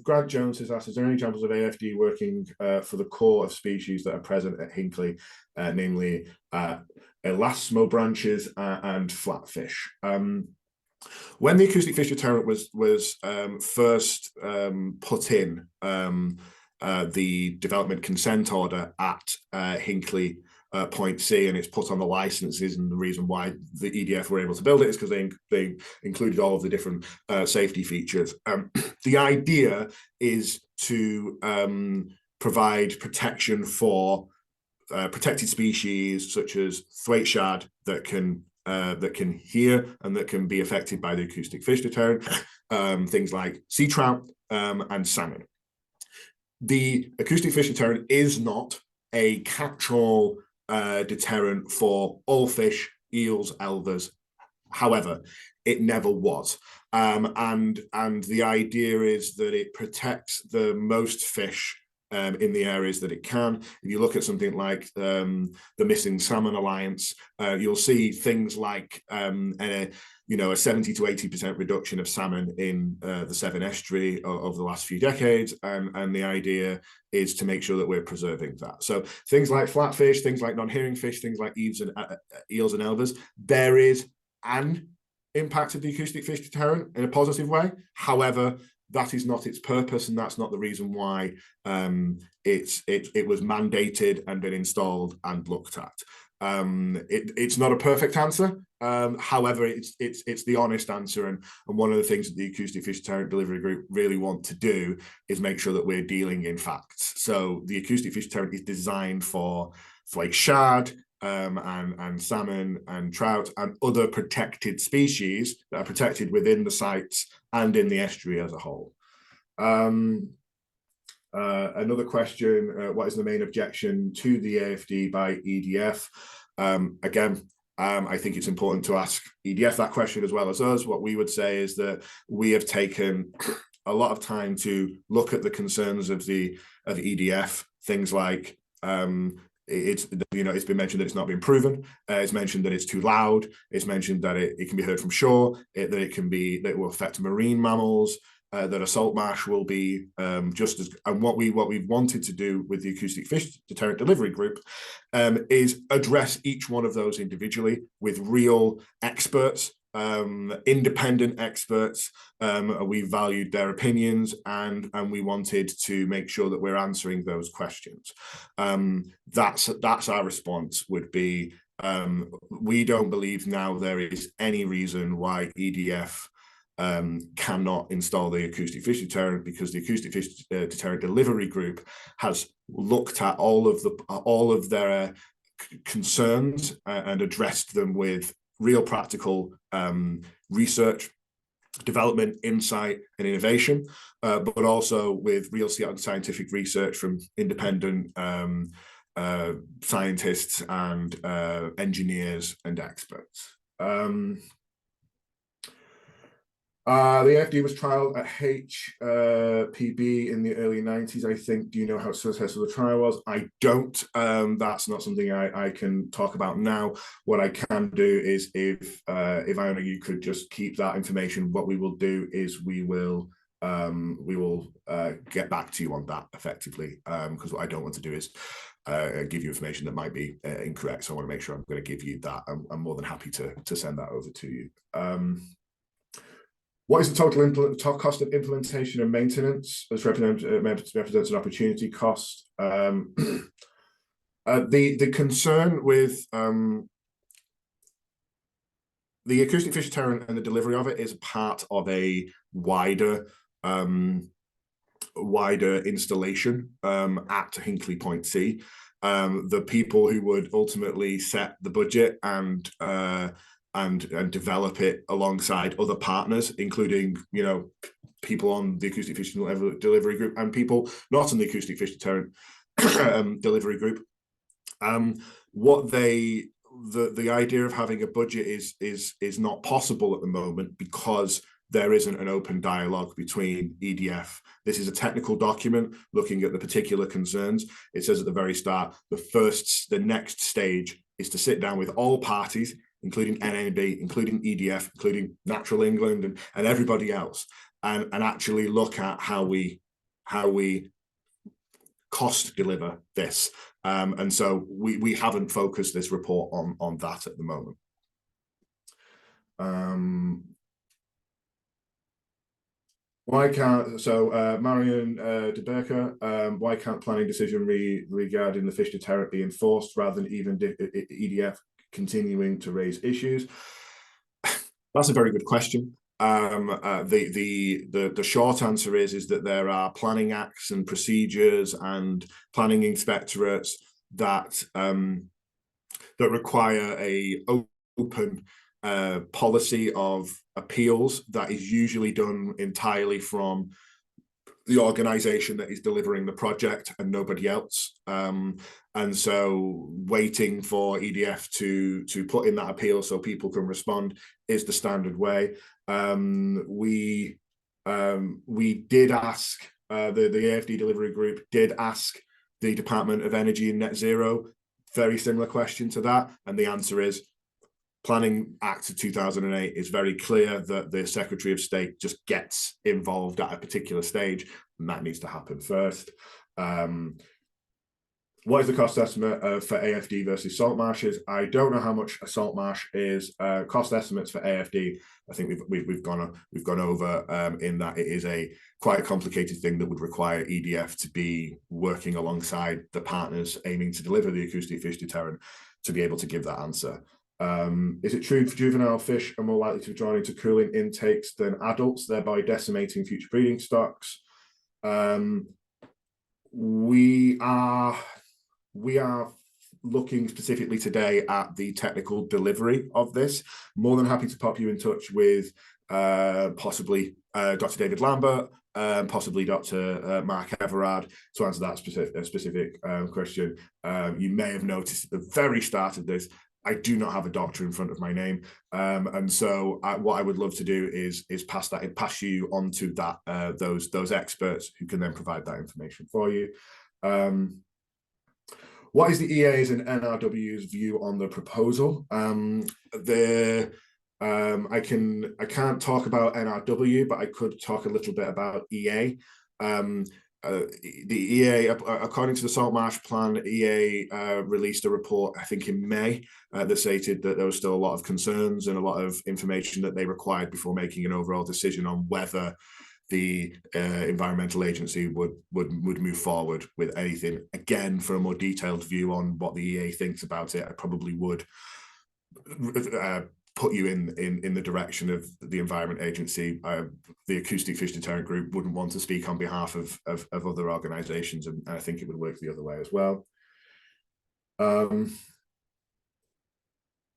Grant Jones has asked, is there any examples of AFD working for the core of species that are present at Hinkley, namely elasmobranches and flatfish? When the acoustic fish deterrent was first put in the development consent order at Hinkley Point C, and it's put on the licenses, and the reason why the EDF were able to build it is because they included all of the different safety features. The idea is to provide protection for protected species such as thwaite shad that can hear and that can be affected by the acoustic fish deterrent, things like sea trout and salmon. The acoustic fish deterrent is not a catch-all deterrent for all fish, eels, elvers. However, it never was. And the idea is that it protects the most fish in the areas that it can. If you look at something like the Missing Salmon Alliance, you'll see things like a 70 to 80% reduction of salmon in the Severn estuary over the last few decades, and the idea is to make sure that we're preserving that. So things like flatfish, things like non-hearing fish, things like eels and elvers, there is an impact of the acoustic fish deterrent in a positive way. However, that is not its purpose, and that's not the reason why it was mandated and been installed and looked at. It's not a perfect answer. However, it's the honest answer, and one of the things that the Acoustic Fish Deterrent Delivery Group really want to do is make sure that we're dealing in facts. So the Acoustic Fish Deterrent is designed for flake shad and salmon and trout and other protected species that are protected within the sites and in the estuary as a whole. Another question, what is the main objection to the AFD by EDF? Again, I think it's important to ask EDF that question as well as us. What we would say is that we have taken a lot of time to look at the concerns of EDF, things like it's been mentioned that it's not been proven. It's mentioned that it's too loud. It's mentioned that it can be heard from shore. That it will affect marine mammals. That a salt marsh will be just as. And what we've wanted to do with the Acoustic Fish Deterrent Delivery Group is address each one of those individually with real experts, independent experts. We valued their opinions, and we wanted to make sure that we're answering those questions. That's our response would be, we don't believe now there is any reason why EDF cannot install the acoustic fish deterrent, because the Acoustic Fish Deterrent Delivery Group has looked at all of their concerns and addressed them with real practical research, development, insight, and innovation, but also with real scientific research from independent scientists and engineers and experts. The AFD was trialed at HPB in the early 90s, I think. Do you know how successful the trial was? I don't. That's not something I can talk about now. What I can do is, if Iona, you could just keep that information. What we will do is we will get back to you on that effectively, because what I don't want to do is give you information that might be incorrect. So I want to make sure I'm going to give you that. I'm more than happy to send that over to you. What is the total cost of implementation and maintenance? This represents an opportunity cost. The concern with the acoustic fish deterrent and the delivery of it is part of a wider installation at Hinkley Point C. The people who would ultimately set the budget and develop it alongside other partners, including, you know, people on the acoustic fish delivery group and people not on the acoustic fish deterrent delivery group. The idea of having a budget is not possible at the moment because there isn't an open dialogue between EDF. This is a technical document looking at the particular concerns. It says at the very start, the next stage is to sit down with all parties, including NNB, including EDF, including Natural England and everybody else, and actually look at how we cost deliver this. And so we haven't focused this report on that at the moment. Marion de Berker, why can't planning decision regarding the fish deterrent be enforced rather than even EDF continuing to raise issues? That's a very good question. The short answer is that there are planning acts and procedures and planning inspectorates that require a open policy of appeals that is usually done entirely from the organization that is delivering the project and nobody else. And so waiting for EDF to put in that appeal so people can respond is the standard way. We did ask, the AFD delivery group did ask the Department of Energy and Net Zero very similar question to that, and the answer is Planning Act of 2008 is very clear that the Secretary of State just gets involved at a particular stage, and that needs to happen first. What is the cost estimate for AFD versus salt marshes? I don't know how much a salt marsh is. Cost estimates for AFD, I think we've gone over in that it is a quite a complicated thing that would require EDF to be working alongside the partners aiming to deliver the acoustic fish deterrent to be able to give that answer. Is it true for juvenile fish are more likely to be drawn into cooling intakes than adults, thereby decimating future breeding stocks? We are looking specifically today at the technical delivery of this. More than happy to pop you in touch with possibly Dr. David Lambert, possibly Dr. Mark Everard to answer that specific question. You may have noticed at the very start of this, I do not have a doctor in front of my name, and so what I would love to do is pass you on to that those experts who can then provide that information for you. What is the EA's and NRW's view on the proposal? I can't talk about NRW, but I could talk a little bit about EA. The EA, according to the Salt Marsh Plan, EA released a report, I think in May, that stated that there was still a lot of concerns and a lot of information that they required before making an overall decision on whether the environmental agency would move forward with anything. Again, for a more detailed view on what the EA thinks about it, I probably would put you in the direction of the Environment Agency. The Acoustic Fish Deterrent Group wouldn't want to speak on behalf of other organisations, and I think it would work the other way as well.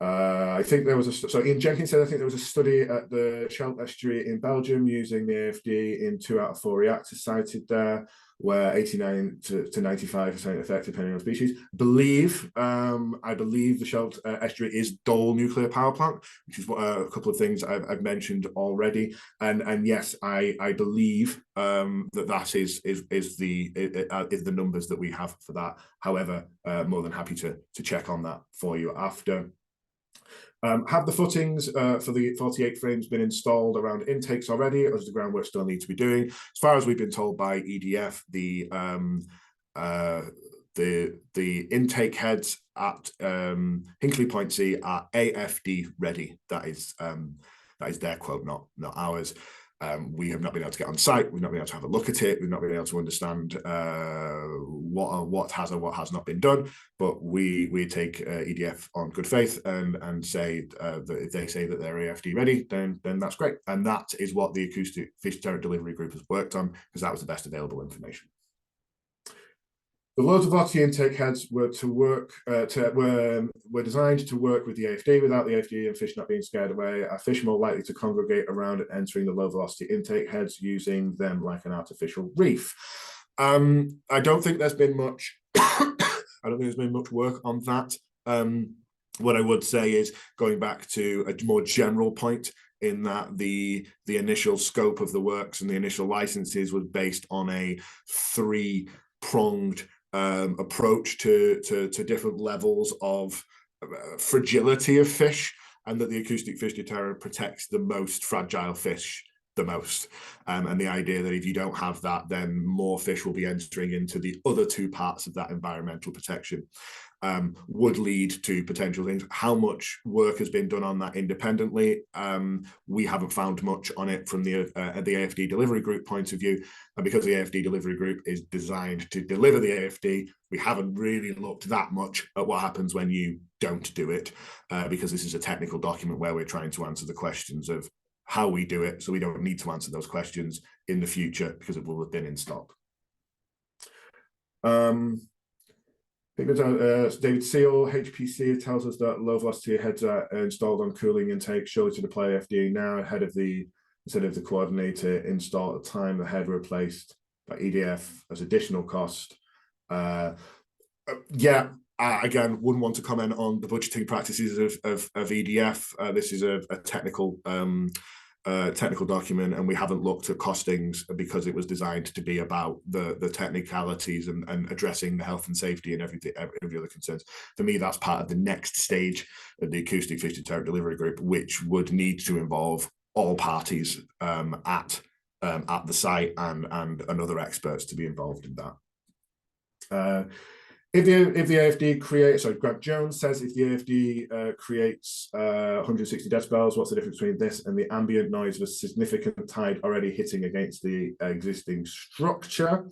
I think there was so Ian Jenkins said, I think there was a study at the Scheldt Estuary in Belgium using the AFD in 2 out of 4 reactors cited there, where 89 to 95% effect depending on species. I believe the Scheldt Estuary is Dole nuclear power plant, which is what a couple of things I've mentioned already. And yes, I believe that is the numbers that we have for that. However, more than happy to check on that for you after. Have the footings for the 48 frames been installed around intakes already, or does the groundwork still need to be doing? As far as we've been told by EDF, the intake heads at Hinkley Point C are AFD ready. That is their quote, not ours. We have not been able to get on site. We've not been able to have a look at it. We've not been able to understand what has or what has not been done. But we take EDF on good faith and say that if they say that they're AFD ready, then that's great. And that is what the Acoustic Fish Deterrent Delivery Group has worked on, because that was the best available information. The low velocity intake heads were to work were designed to work with the AFD. Without the AFD and fish not being scared away, are fish more likely to congregate around and entering the low velocity intake heads, using them like an artificial reef. I don't think there's been much. I don't think there's been much work on that. What I would say is, going back to a more general point, in that the initial scope of the works and the initial licenses was based on a three-pronged approach to different levels of fragility of fish, and that the acoustic fish deterrent protects the most fragile fish the most. And the idea that if you don't have that, then more fish will be entering into the other two parts of that environmental protection. Would lead to potential things. How much work has been done on that independently? We haven't found much on it from the AFD delivery group point of view, and because the AFD delivery group is designed to deliver the AFD, we haven't really looked that much at what happens when you don't do it, because this is a technical document where we're trying to answer the questions of how we do it, so we don't need to answer those questions in the future because it will have been in stock. David Seal, HPC, tells us that low velocity heads are installed on cooling intake, surely to deploy FD now instead of the coordinator install at the time the head replaced by EDF as additional cost. Again, wouldn't want to comment on the budgeting practices of EDF. This is a technical technical document, and we haven't looked at costings because it was designed to be about the technicalities and addressing the health and safety and every other concerns. For me, that's part of the next stage of the Acoustic Fish Deterrent Delivery Group, which would need to involve all parties at the site and other experts to be involved in that. If the AFD creates, sorry, Grant Jones says, if the AFD creates 160 decibels, what's the difference between this and the ambient noise of a significant tide already hitting against the existing structure?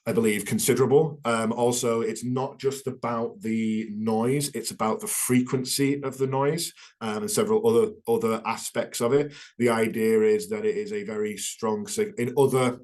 I believe considerable. Also, it's not just about the noise, it's about the frequency of the noise and several other aspects of it. The idea is that it is a very strong signal.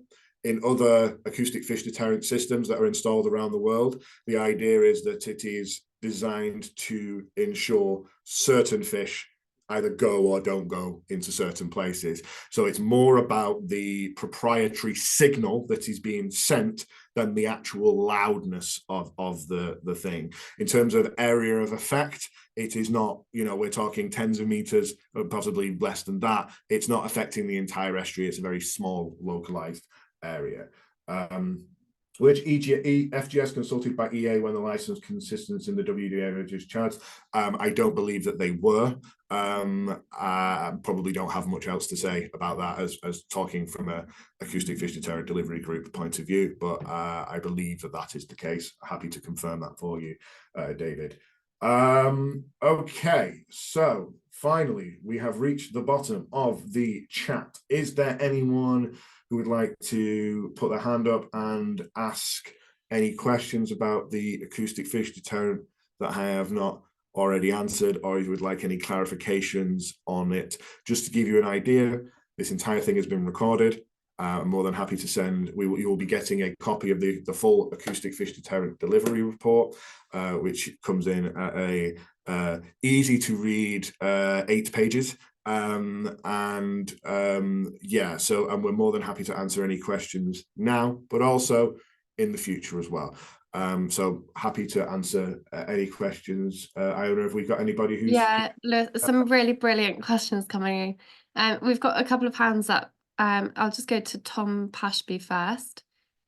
In other acoustic fish deterrent systems that are installed around the world, the idea is that it is designed to ensure certain fish either go or don't go into certain places. So it's more about the proprietary signal that is being sent than the actual loudness of the thing. In terms of area of effect, it is not, we're talking tens of meters, possibly less than that. It's not affecting the entire estuary. It's a very small, localized area. Which FGS consulted by EA when the license consistency in the WDA reduced charge? I don't believe that they were. I probably don't have much else to say about that as talking from a Acoustic Fish Deterrent Delivery Group point of view, but I believe that is the case. Happy to confirm that for you, David. Okay, so finally, we have reached the bottom of the chat. Is there anyone who would like to put their hand up and ask any questions about the acoustic fish deterrent that I have not already answered, or if you would like any clarifications on it? Just to give you an idea, this entire thing has been recorded. I'm more than happy to send. You will be getting a copy of the full acoustic fish deterrent delivery report, which comes in at a easy to read 8 pages. And we're more than happy to answer any questions now, but also in the future as well. So happy to answer any questions. I don't know if we've got anybody who's... Yeah, some really brilliant questions coming in. We've got a couple of hands up. I'll just go to Tom Pashby first.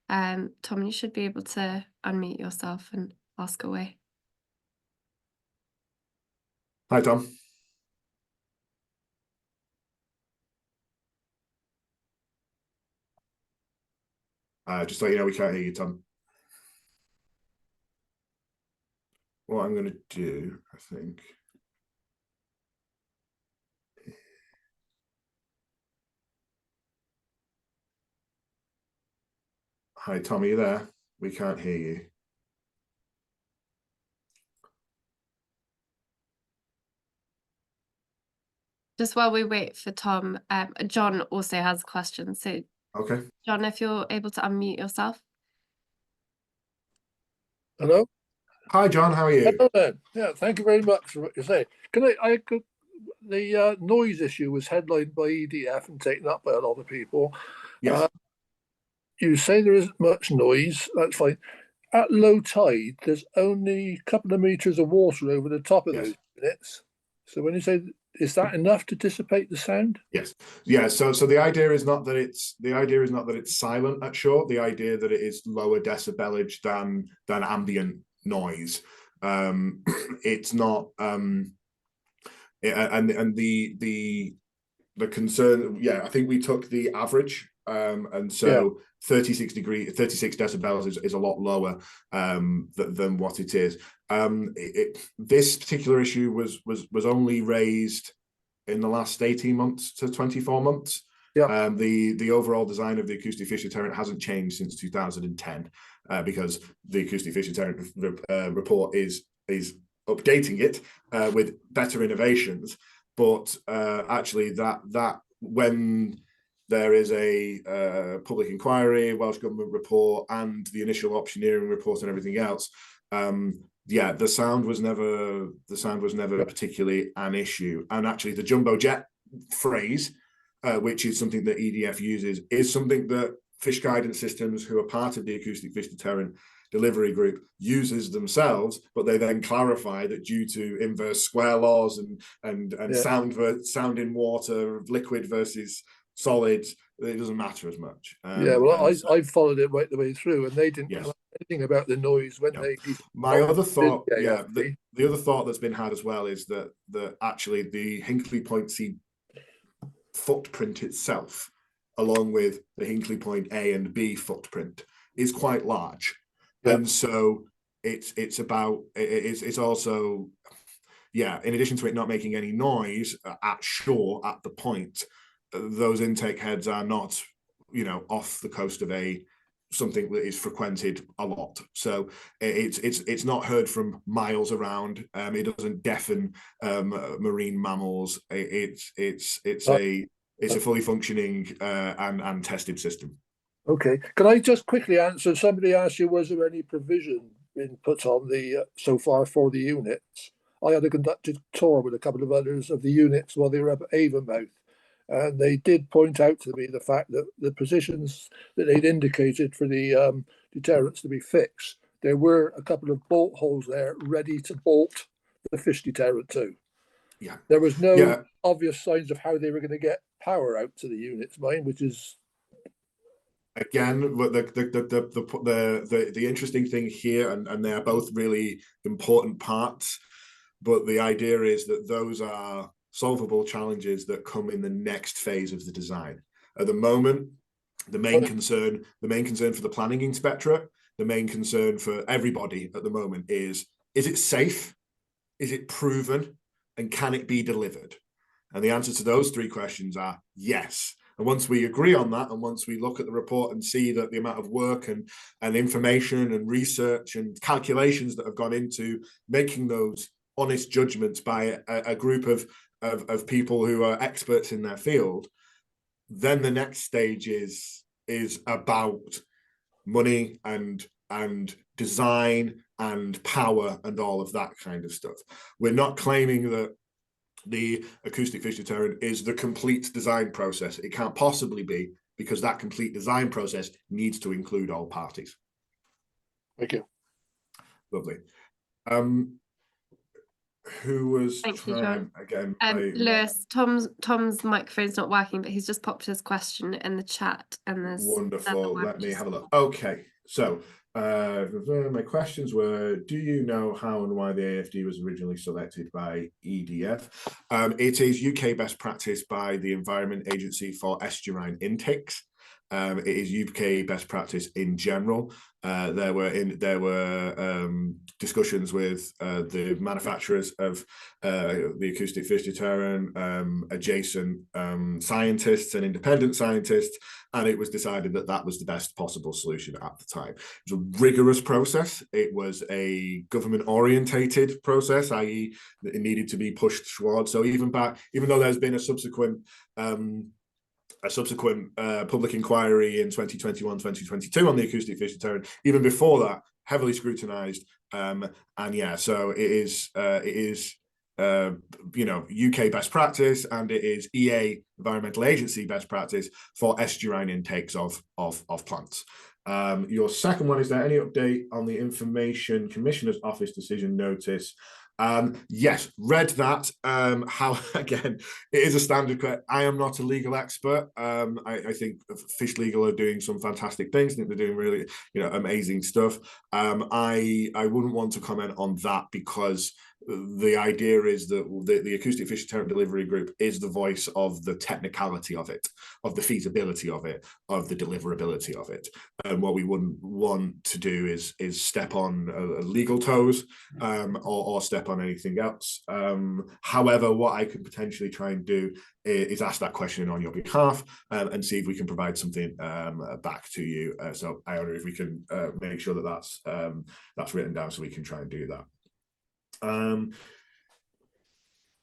Tom, you should be able to unmute yourself and ask away. Hi, Tom. Just let you know we can't hear you, Tom. what I'm going to do, I think. Hi, Tom, are you there? We can't hear you. Just while we wait for Tom, John also has a question. So, Okay. John, if you're able to unmute yourself. Hello? Hi, John, how are you? Hello then. Yeah, thank you very much for what you say. The noise issue was headlined by EDF and taken up by a lot of people. Yes. You say there isn't much noise, that's fine. At low tide, there's only a couple of meters of water over the top of Yes. those units. So when you say, is that enough to dissipate the sound? Yes. Yeah. So the idea is not that it's silent at shore. The idea that it is lower decibelage than ambient noise. It's not. And the concern. Yeah, I think we took the average. And so 36 decibels is a lot lower than what it is. This particular issue was only raised in the last 18 months to 24 months. Yeah. The overall design of the acoustic fish deterrent hasn't changed since 2010 because the acoustic fish deterrent report is updating it with better innovations. But actually, that when there is a public inquiry, Welsh Government report, and the initial optioneering report and everything else, yeah, the sound was never particularly an issue. And actually, the jumbo jet phrase, which is something that EDF uses, is something that fish guidance systems, who are part of the acoustic fish deterrent delivery group, uses themselves, but they then clarify that due to inverse square laws and sound in water, liquid versus solid, it doesn't matter as much. I followed it right the way through, and they didn't come up with anything about the noise when they. My other thought, the other thought that's been had as well is that actually the Hinkley Point C footprint itself, along with the Hinkley Point A and B footprint, is quite large. And so it's also, in addition to it not making any noise at shore at the point, those intake heads are not, off the coast of something that is frequented a lot. So it's not heard from miles around. It doesn't deafen marine mammals. It's a fully functioning and tested system. Okay. Can I just quickly answer? Somebody asked you, was there any provision been put on the so far for the units? I had a conducted tour with a couple of others of the units while they were up at Avonmouth, and they did point out to me the fact that the positions that they'd indicated for the deterrents to be fixed, there were a couple of bolt holes there ready to bolt the fish deterrent to. Yeah. There was no obvious signs of how they were going to get power out to the units, which is. Again, the interesting thing here, and they are both really important parts, but the idea is that those are solvable challenges that come in the next phase of the design. At the moment, the main concern for the planning inspectorate, the main concern for everybody at the moment is it safe? Is it proven? And can it be delivered? And the answer to those three questions are yes. And once we agree on that, and once we look at the report and see that the amount of work and information and research and calculations that have gone into making those honest judgments by a group of people who are experts in their field, then the next stage is about money and design and power and all of that kind of stuff. We're not claiming that the acoustic fish deterrent is the complete design process. It can't possibly be, because that complete design process needs to include all parties. Thank you. Lovely. Who was trying again? Lewis, Tom's microphone's not working, but he's just popped his question in the chat, and there's wonderful. Let me have a look. Okay, so my questions were: do you know how and why the AFD was originally selected by EDF? It is UK best practice by the Environment Agency for estuarine intakes. It is UK best practice in general. There were discussions with the manufacturers of the acoustic fish deterrent, adjacent scientists and independent scientists, and it was decided that that was the best possible solution at the time. It was a rigorous process. It was a government-orientated process, i.e., it needed to be pushed towards. So even though there's been a subsequent public inquiry in 2021, 2022 on the acoustic fish deterrent, even before that, heavily scrutinized. And yeah, so it is UK best practice, and it is EA, Environmental Agency best practice for estuarine intakes of plants. Your second one, is there any update on the Information Commissioner's Office decision notice? Yes, read that. How, again, it is a standard question. I am not a legal expert. I think Fish Legal are doing some fantastic things. I think they're doing really, amazing stuff. I wouldn't want to comment on that, because the idea is that the Acoustic Fish Deterrent Delivery Group is the voice of the technicality of it, of the feasibility of it, of the deliverability of it. And what we wouldn't want to do is step on legal toes, or step on anything else. However, what I could potentially try and do is ask that question on your behalf, and see if we can provide something back to you. So I wonder if we can make sure that that's written down, so we can try and do that. Do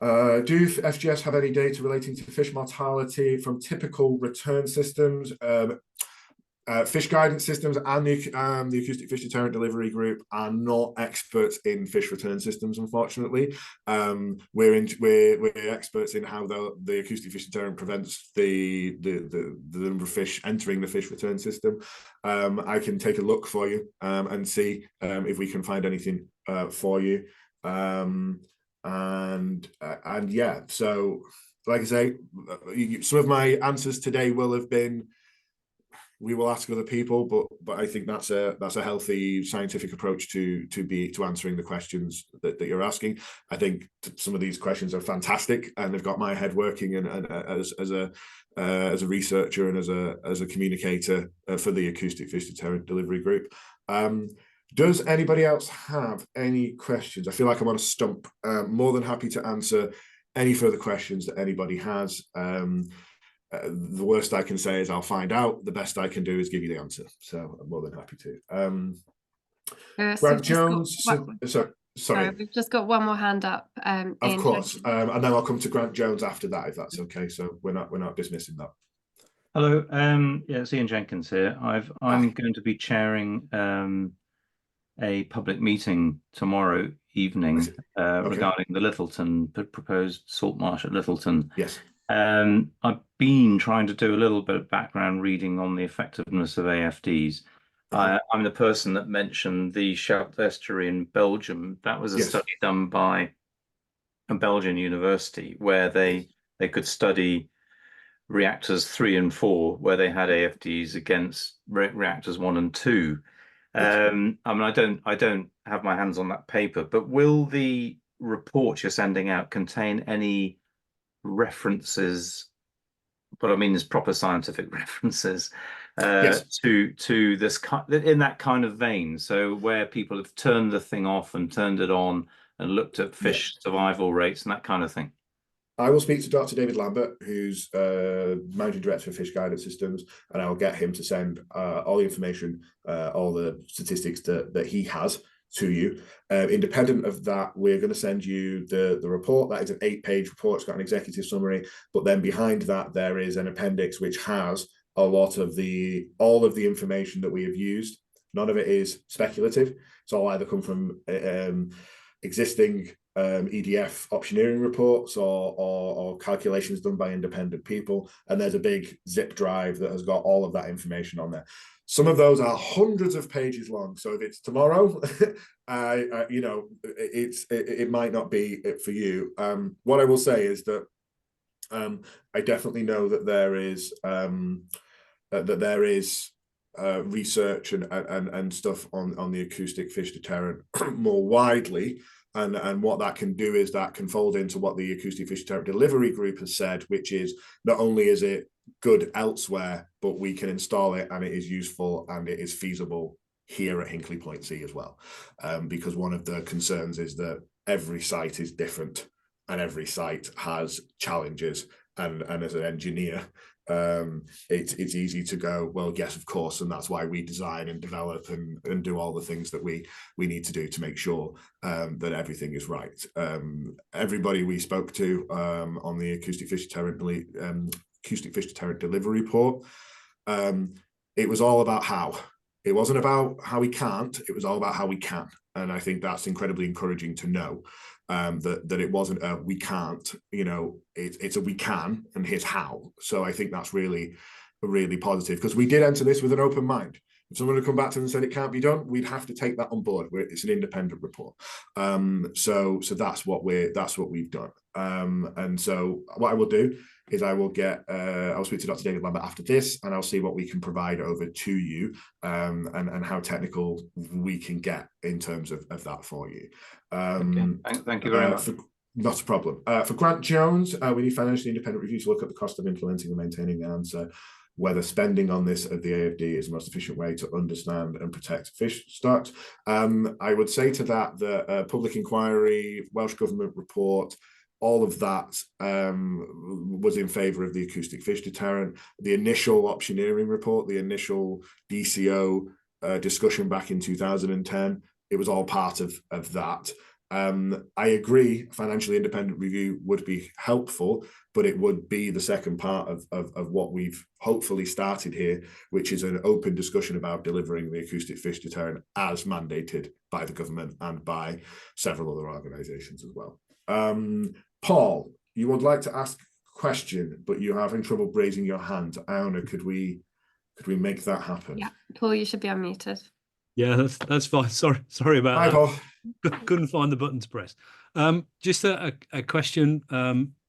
FGS have any data relating to fish mortality from typical return systems? Fish guidance systems and the Acoustic Fish Deterrent Delivery Group are not experts in fish return systems, unfortunately. We're experts in how the Acoustic Fish Deterrent prevents the number of fish entering the fish return system. I can take a look for you and see if we can find anything for you. And yeah, so like I say, some of my answers today will have been, we will ask other people, but I think that's a healthy scientific approach to answering the questions that you're asking. I think some of these questions are fantastic, and they've got my head working, and as a researcher and as a communicator for the Acoustic Fish Deterrent Delivery Group. Does anybody else have any questions? I feel like I'm on a stump. More than happy to answer any further questions that anybody has. The worst I can say is I'll find out. The best I can do is give you the answer. So I'm more than happy to. Grant Jones. Sorry, we've just got one more hand up. Of course, and then I'll come to Grant Jones after that, if that's okay. So we're not dismissing that. Hello, yeah, it's Ian Jenkins here. I'm going to be chairing a public meeting tomorrow evening regarding the Littleton proposed salt marsh at Littleton. Yes. I've been trying to do a little bit of background reading on the effectiveness of AFDs. I'm the person that mentioned the Scheldt estuary in Belgium. That was a study done by a Belgian university where they could study reactors 3 and 4, where they had AFDs against reactors 1 and 2. I mean, I don't have my hands on that paper, but will the report you're sending out contain any references, but I mean there's proper scientific references to this in that kind of vein, so where people have turned the thing off and turned it on and looked at fish survival rates and that kind of thing? I will speak to Dr. David Lambert, who's Managing Director of Fish Guidance Systems, and I'll get him to send all the information, all the statistics that he has to you. Independent of that, we're going to send you the report. That is an 8-page report. It's got an executive summary, but then behind that there is an appendix which has all of the information that we have used. None of it is speculative. It's all either come from existing EDF optioneering reports or calculations done by independent people, and there's a big zip drive that has got all of that information on there. Some of those are hundreds of pages long, so if it's tomorrow, it might not be it for you. What I will say is that I definitely know that there is research and stuff on the acoustic fish deterrent more widely. And what that can do is that can fold into what the Acoustic Fish Deterrent Delivery Group has said, which is not only is it good elsewhere, but we can install it and it is useful and it is feasible here at Hinkley Point C as well. Because one of the concerns is that every site is different and every site has challenges. And as an engineer, it's easy to go, well, yes, of course, and that's why we design and develop and do all the things that we need to do to make sure that everything is right. Everybody we spoke to on the Acoustic Fish Deterrent delivery report, it was all about how. It wasn't about how we can't, it was all about how we can. And I think that's incredibly encouraging to know. That it wasn't a we can't, it's a we can, and here's how. So I think that's really positive, because we did enter this with an open mind. If someone had come back to them and said it can't be done, we'd have to take that on board. It's an independent report. So that's what we've done. And so what I will do is I'll speak to Dr. David Lambert after this, and I'll see what we can provide over to you, and how technical we can get in terms of that for you. Thank you very much. Not a problem. For Grant Jones, we need financially independent review to look at the cost of implementing and maintaining the answer, whether spending on this at the AFD is the most efficient way to understand and protect fish stocks. I would say to that, the public inquiry, Welsh Government report, all of that was in favour of the acoustic fish deterrent. The initial optioneering report, the initial DCO discussion back in 2010, it was all part of that. I agree, financially independent review would be helpful, but it would be the second part of what we've hopefully started here, which is an open discussion about delivering the acoustic fish deterrent as mandated by the government and by several other organisations as well. Paul, you would like to ask a question, but you're having trouble raising your hand. Iona, could we make that happen? Yeah, Paul, you should be unmuted. Yeah, that's fine. Sorry about Hi, that. Paul. Couldn't find the button to press. Just a question,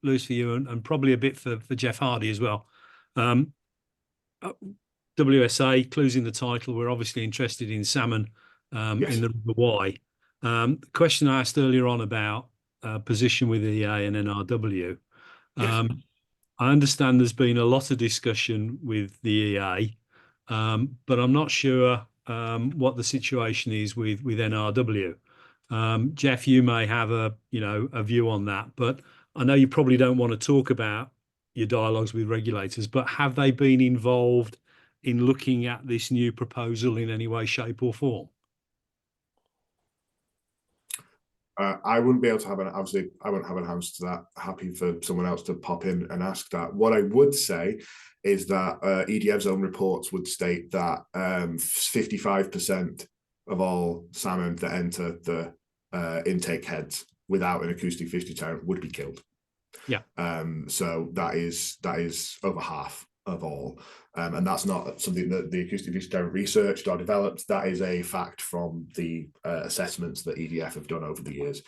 Lewis, for you, and probably a bit for Jeff Hardy as well. WSA, clues in the title, we're obviously interested in salmon Yes. in the River Wye. The question I asked earlier on about position with EA and NRW. Yes. I understand there's been a lot of discussion with the EA, but I'm not sure what the situation is with NRW. Jeff, you may have a view on that, but I know you probably don't want to talk about your dialogues with regulators, but have they been involved in looking at this new proposal in any way, shape or form? I wouldn't be able to have obviously I wouldn't have an answer to that. Happy for someone else to pop in and ask that. What I would say is that EDF's own reports would state that 55% of all salmon that enter the intake heads without an acoustic fish deterrent would be killed. Yeah. So that is over half of all. And that's not something that the acoustic fish deterrent researched or developed. That is a fact from the assessments that EDF have done over the years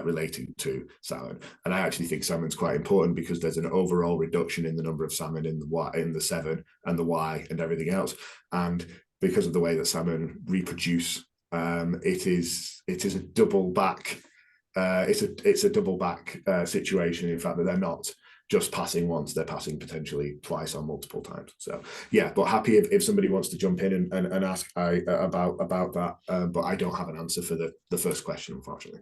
relating to salmon. And I actually think salmon's quite important because there's an overall reduction in the number of salmon in the Severn and the Wye and everything else. And because of the way that salmon reproduce, it is a double back. It's a double back situation. In fact, that they're not just passing once, they're passing potentially twice or multiple times. So yeah, but happy if somebody wants to jump in and ask about that, but I don't have an answer for the first question, unfortunately.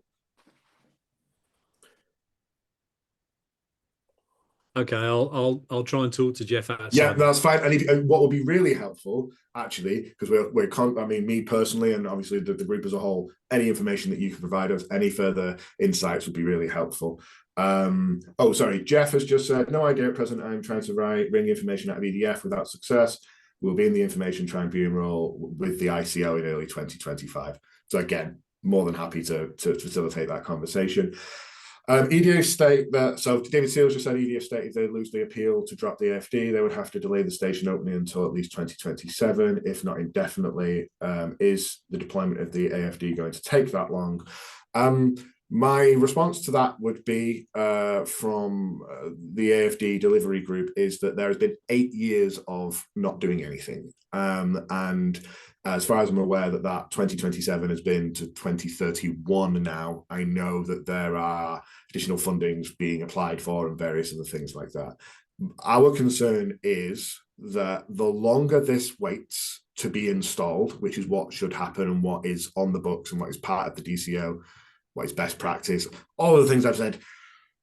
Okay, I'll try and talk to Jeff outside. Yeah, that's fine. And what will be really helpful, actually, because I mean, me personally, and obviously the group as a whole, any information that you can provide us, any further insights would be really helpful. Oh, sorry, Jeff has just said, no idea at present. I'm trying to bring information out of EDF without success. We'll be in the information tribunal with the ICO in early 2025. So again, more than happy to facilitate that conversation. EDF state that, so David Seals just said EDF state if they lose the appeal to drop the AFD, they would have to delay the station opening until at least 2027, if not indefinitely. Is the deployment of the AFD going to take that long? My response to that would be from the AFD delivery group is that there has been 8 years of not doing anything. And as far as I'm aware, that 2027 has been to 2031 now. I know that there are additional fundings being applied for and various other things like that. Our concern is that the longer this waits to be installed, which is what should happen and what is on the books and what is part of the DCO, what is best practice, all of the things I've said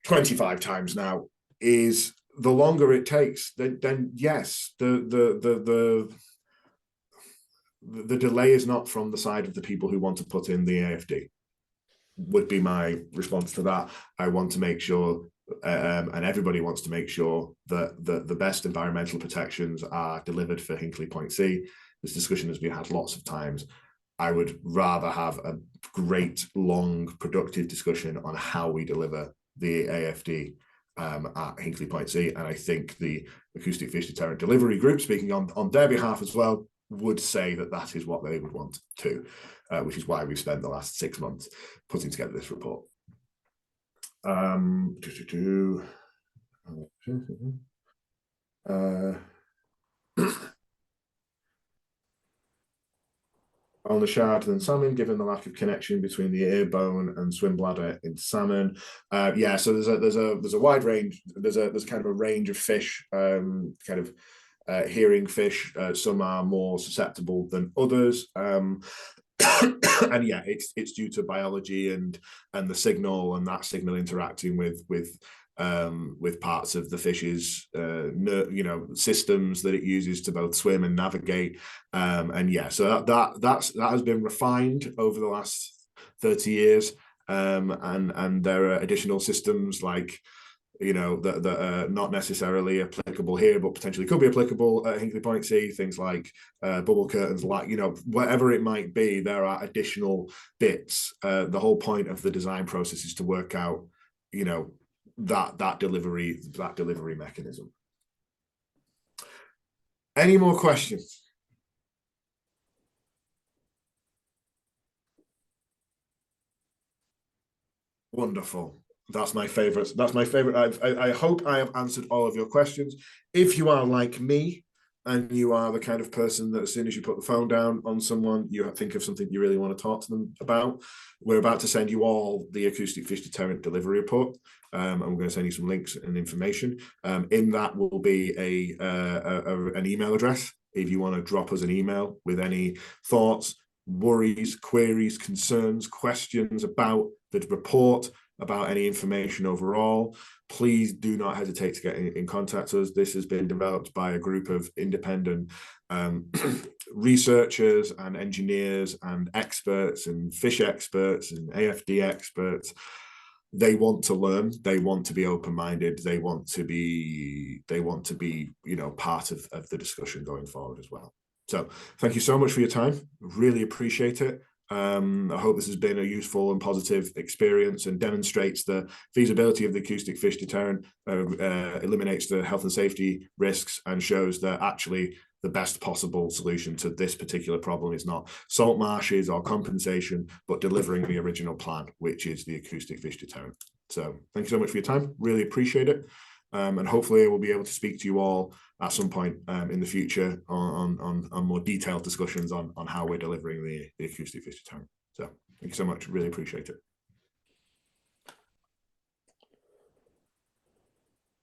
25 times now, is the longer it takes, then yes, the delay is not from the side of the people who want to put in the AFD, would be my response to that. I want to make sure, and everybody wants to make sure, that the best environmental protections are delivered for Hinkley Point C. This discussion has been had lots of times. I would rather have a great, long, productive discussion on how we deliver the AFD at Hinkley Point C. And I think the Acoustic Fish Deterrent Delivery Group, speaking on their behalf as well, would say that that is what they would want too, which is why we've spent the last 6 months putting together this report. On the shard than salmon, given the lack of connection between the ear bone and swim bladder in salmon. Yeah, so there's a wide range. There's kind of a range of fish, hearing fish. Some are more susceptible than others. And yeah, it's due to biology and the signal, and that signal interacting with parts of the fish's systems that it uses to both swim and navigate. And yeah, so that has been refined over the last 30 years. And there are additional systems like, that are not necessarily applicable here, but potentially could be applicable at Hinkley Point C. Things like bubble curtains, like, whatever it might be, there are additional bits. The whole point of the design process is to work out, that delivery mechanism. Any more questions? Wonderful. That's my favorite. I hope I have answered all of your questions. If you are like me and you are the kind of person that as soon as you put the phone down on someone, you think of something you really want to talk to them about, we're about to send you all the Acoustic Fish Deterrent Delivery Report. And we're going to send you some links and information. In that will be an email address if you want to drop us an email with any thoughts, worries, queries, concerns, questions about the report, about any information overall. Please do not hesitate to get in contact with us. This has been developed by a group of independent researchers and engineers and experts and fish experts and AFD experts. They want to learn. They want to be open-minded. They want to be part of the discussion going forward as well. So thank you so much for your time. Really appreciate it. I hope this has been a useful and positive experience and demonstrates the feasibility of the acoustic fish deterrent, eliminates the health and safety risks, and shows that actually the best possible solution to this particular problem is not salt marshes or compensation, but delivering the original plan, which is the acoustic fish deterrent. So thank you so much for your time. Really appreciate it. And hopefully we'll be able to speak to you all at some point in the future on more detailed discussions on how we're delivering the acoustic fish deterrent. So thank you so much. Really appreciate it.